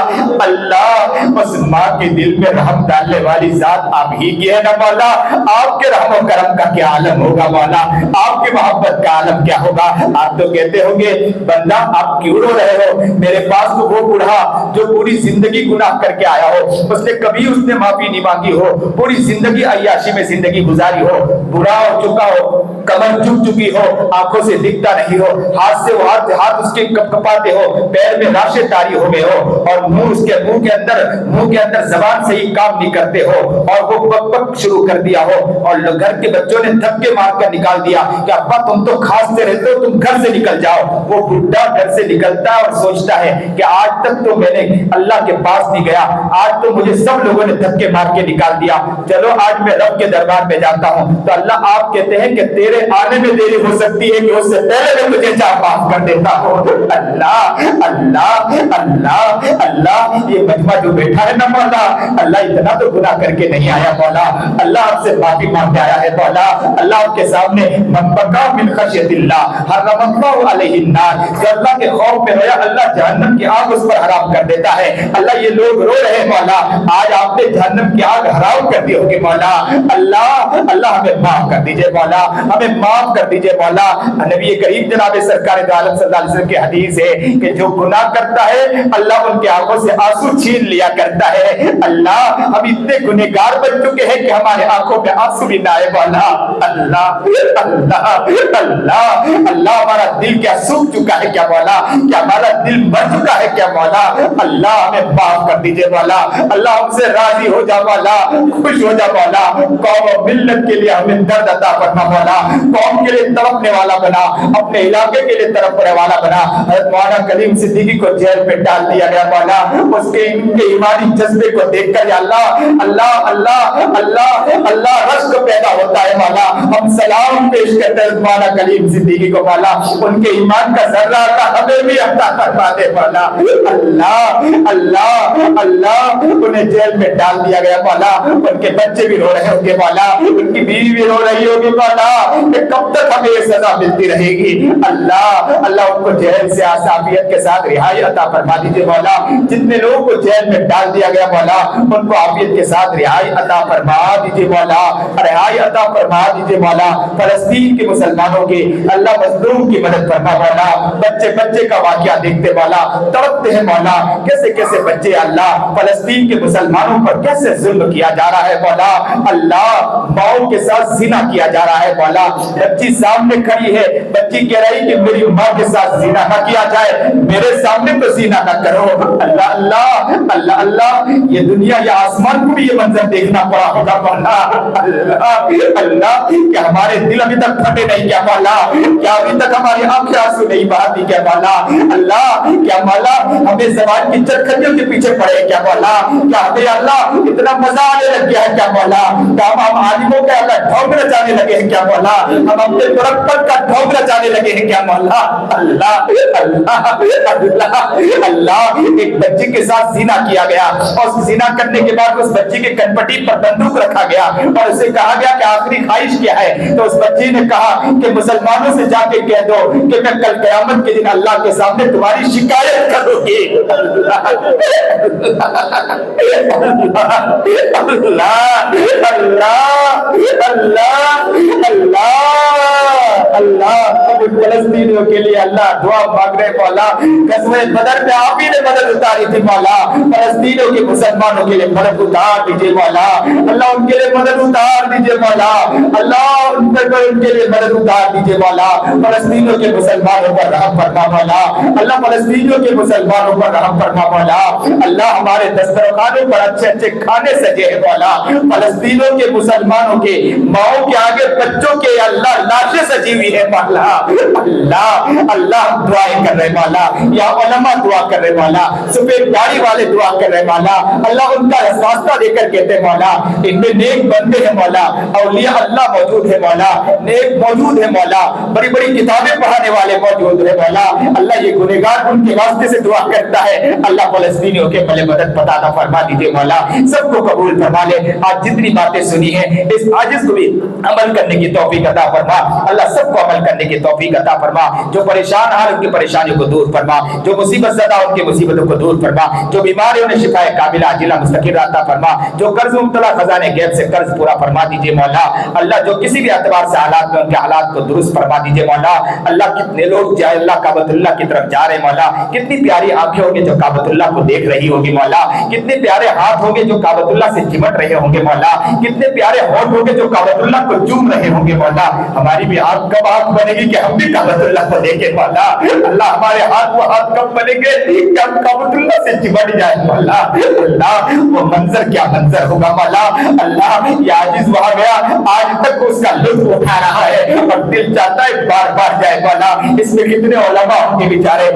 اللہ بس ماں کے دل میں رحم ڈالنے والی ذات آپ ہی کی ہے نا مولا، آپ کے رحم و کرم کا کیا عالم ہوگا مولا، آپ کی محبت کا عالم کیا ہوگا، آپ تو کہتے ہوں گے بندہ آپ کیوں رو رہے ہو، میرے پاس تو وہ بوڑھا جو پوری زندگی گناہ کر کے آیا ہو، اس نے کبھی اس نے معافی نہیں مانگی ہو، پوری زندگی عیاشی میں زندگی گزاری ہو، بوڑھا ہو چکا ہو، کمر جھک چکی ہو، آنکھوں سے دکھتا نہیں ہو، ہاتھ سے ہاتھ اس کے کپ کپاتے ہو، پیر میں راشے تاری ہو گئے ہو، اور منہ کے اندر زبان سے ہی کام نہیں کرتے ہو، اور وہ پک پک شروع کر دیا ہو، اور گھر کے بچوں نے دھکے مار کر نکال دیا کہ ابا تم تو کھانستے رہتے ہو، تم گھر سے نکل جاؤ، وہ بڈھا گھر سے نکلتا ہے اور سوچتا ہے کہ آج تک تو میں نے اللہ کے پاس نہیں گیا، آج تو مجھے سب لوگوں نے دھکے مار کے نکال دیا، چلو آج میں رب کے کے دربار میں جاتا ہوں تو اللہ آپ کہتے ہیں کہ تیرے آنے میں دیری ہو سکتی ہے کہ اس سے پہلے میں تجھے معاف کر دیتا ہوں۔ اللہ اللہ اللہ اللہ، یہ مجمع جو بیٹھا ہے نا مولا، اللہ اتنا تو گناہ کر کے نہیں آیا مولا، اللہ آپ سے معافی مانگنے آیا ہے مولا۔ اللہ آپ کے سامنے من بکا من خشیت اللہ حرم اللہ علیہ النار، جو اللہ کے خوف میں رویا اللہ جہنم کی آگ اس پر حرام کر دیتا ہے۔ اللہ یہ لوگ رو رہے مولا، آج آپ نے جہنم کی آگ حرام کر دی ہوگی مولا۔ اللہ اللہ ہمیں معاف کر دیجئے مولا، ہمیں معاف کر دیجئے مولا۔ نبی کریم جناب سرکار دو عالم صلی اللہ علیہ وسلم کی حدیث ہے کہ جو گناہ کرتا ہے اللہ ان کی آنکھوں سے آنسو چھین لیا کرتا ہے۔ اللہ ہم اتنے گنہگار بن چکے ہیں کہ ہمارے آنکھوں میں آنسو بھی نہ آئے مولا۔ اللہ اللہ اللہ اللہ، ہمارا دل کیا سوکھ چکا ہے کیا مولا، کیا ہمارا دل مر چکا ہے کیا مولا۔ اللہ ہمیں معاف کر دیجئے مولا، اللہ ہم سے راضی ہو جا مولا، خوش ہو جا مولا۔ قوم و ملت کے لیے ہمیں درد عطا فرما مولا، قوم کے لیے تڑپنے والا بنا، اپنے علاقے کے لیے تڑپنے والا بنا۔ حضرت مولانا کلیم صدیقی کو جیل میں ڈال دیا گیا مولا، اس کے ان کے ایمانی جذبے کو دیکھ کر یا اللہ اللہ اللہ اللہ اللہ رشک پیدا ہوتا ہے مولا۔ ہم سلام پیش کرتے ہیں مولانا کلیم صدیقی کو مولا، ان کے ایمان کا ذرہ اللہ ہمیں بھی عطا فرما دے مولا۔ اللہ اللہ اللہ، انہیں جیل میں ڈال دیا گیا مولا، ان کے بچے بھی رو رہے ہوں گے مولا، ان کی بیوی بھی رو رہی ہوگی مولا کہ کب تک ہمیں یہ سزا ملتی رہے گی۔ اللہ اللہ ان کو جیل سے آسابیت کے ساتھ رہائی عطا فرما دیجئے مولا۔ جتنے لوگوں کو جیل میں ڈال دیا گیا مولا، ان کو عافیت کے ساتھ رہائی عطا فرما دیجئے مولا، رہائی عطا فرما دیجئے مولا۔ فلسطین کے مسلمانوں کی اللہ مظلوم کی مدد فرما مولا۔ بچے بچے کا واقعہ دیکھتے مولا، تڑپتے ہیں مولا، کیسے کیسے بچے اللہ فلسطین کے مسلمانوں پر کیسے ظلم کیا جا رہا ہے مولا۔ اللہ ماؤں کے ساتھ زنا کیا جا رہا ہے مولا، بچی سامنے کھڑی ہے، بچی کہہ رہی کہ میری ماں کے ساتھ زنا نہ کیا جائے، میرے سامنے تو زنا نہ کرو۔ اللہ اللہ اللہ اللہ، یہ دنیا یا آسمان کو بھی یہ منظر دیکھنا پڑا ہوگا مولا۔ اللہ اللہ، کیا ہمارے دل ابھی تک پھٹے نہیں کیا مولا، کیا ابھی تک ہماری آنکھیں آنسو نہیں بہاتی کیا مولا۔ اللہ کیا مولا ہمیں زبان کی چرخیوں کے پیچھے پڑے کیا مولا، کیا ہمیں اللہ اتنا مزہ آنے لگ گیا ہے کیا مولا، کیا ہم عالموں کا اللہ ڈھونگ رچانے لگے ہیں کیا مولا، ہم اپنے پرپت کا ڈھونگ رچانے لگے ہیں کیا مولا۔ اللہ اللہ اللہ اللہ، ایک بچی کے ساتھ زنا کیا گیا اور زنا کرنے کے بعد اس بچی کے کنپٹی پر بندوق رکھا گیا اور اسے کہا گیا کہ آخری خواہش کیا ہے، تو اس بچی نے کہا کہ مسلمانوں سے جا کے کہہ دو کہ میں کل قیامت کے دن اللہ کے سامنے تمہاری شکایت کروں گی۔ اللہ اللہ اللہ اللہ، فلسطینیوں کے لیے اللہ دعا مانگ رہے مولا۔ غزوہ بدر میں آپ ہی نے مدد اتاری تھی مولا، فلسطینیوں کے مسلمانوں کے لیے مدد اتار دیجئے مولا۔ اللہ ان کے لیے مدد اتار دیجئے مولا، اللہ ان کے لیے مدد اتار دیجئے مولا۔ فلسطینیوں کے مسلمانوں پر رحم فرما مولا، اللہ فلسطینیوں کے مسلمانوں پر رحم فرما مولا۔ اللہ ہمارے دسترخوانوں پر اچھے اچھے کھانے سجے ہیں مولا، فلسطینوں کے مسلمانوں کے ماؤں کے آگے بچوں کے اللہ لاشیں سجی ہوئی ہے مولا۔ اللہ اللہ دعائیں کر رہے مولا، یا علماء دعا کر رہے مولا، سفید داڑھی والے دعا کر رہے مولا، اللہ ان کا راستہ دے کر کہتے مولا ان میں نیک بندے ہیں مولا، اولیاء اللہ موجود ہے مولا، نیک موجود ہے مولا، بڑی بڑی کتابیں پڑھانے والے موجود ہے مولا۔ اللہ یہ گنہگار ان کے واسطے سے دعا کرتا ہے، اللہ فلسطینیوں کے بلے مدد پتا فرما دیجئے مولا، سب کو قبول فرما لے۔ آج جتنی باتیں سنی ہیں اس عاجز کو بھی عمل کرنے کی توفیق عطا فرما، اللہ سب کو عمل کرنے کی توفیق عطا فرما۔ جو پریشان ہیں ان کی پریشانیوں کو دور فرما، جو مصیبت زدہ ان کی مصیبتوں کو دور فرما، جو بیمار ہیں انہیں شفا کاملہ عاجلہ مستقر عطا فرما، جو قرض مبتلا خزانے غیب سے قرض پورا فرما دیجئے مولا۔ اللہ جو کسی بھی اعتبار سے حالات میں ان کے حالات کو درست فرما دیجئے مولا۔ اللہ کتنے لوگ جائے اللہ کعبۃ اللہ کی طرف جا رہے مولا، کتنی پیاری آنکھیں ہوں گے جو کعبۃ اللہ کو دیکھ رہی ہوگی مولا، کتنے پیارے ہاتھ ہوں گے جو کعبۃ اللہ سے چمٹ رہے ہوں گے مولا، کتنے پیارے ہونٹ ہوں گے جو کعبۃ اللہ کو چوم رہے ہوں گے مولا۔ ہماری بھی ہاتھ کب ہاتھ بنے گی کہ ہم بھی کعبۃ اللہ کو دیکھیں مولا۔ اللہ ہمارے ہاتھ وہ ہاتھ کب بنے گے کہ ہم کعبۃ اللہ سے چمٹ جائیں مولا۔ اللہ وہ منظر کیا منظر ہوگا مولا۔ اللہ یہ عاجز وہاں گیا آج تک اس کا لطف اٹھا رہا ہے اور دل چاہتا ہے بار بار جائے مولا۔ اس میں کتنے علماء ہوں گے بیچارے،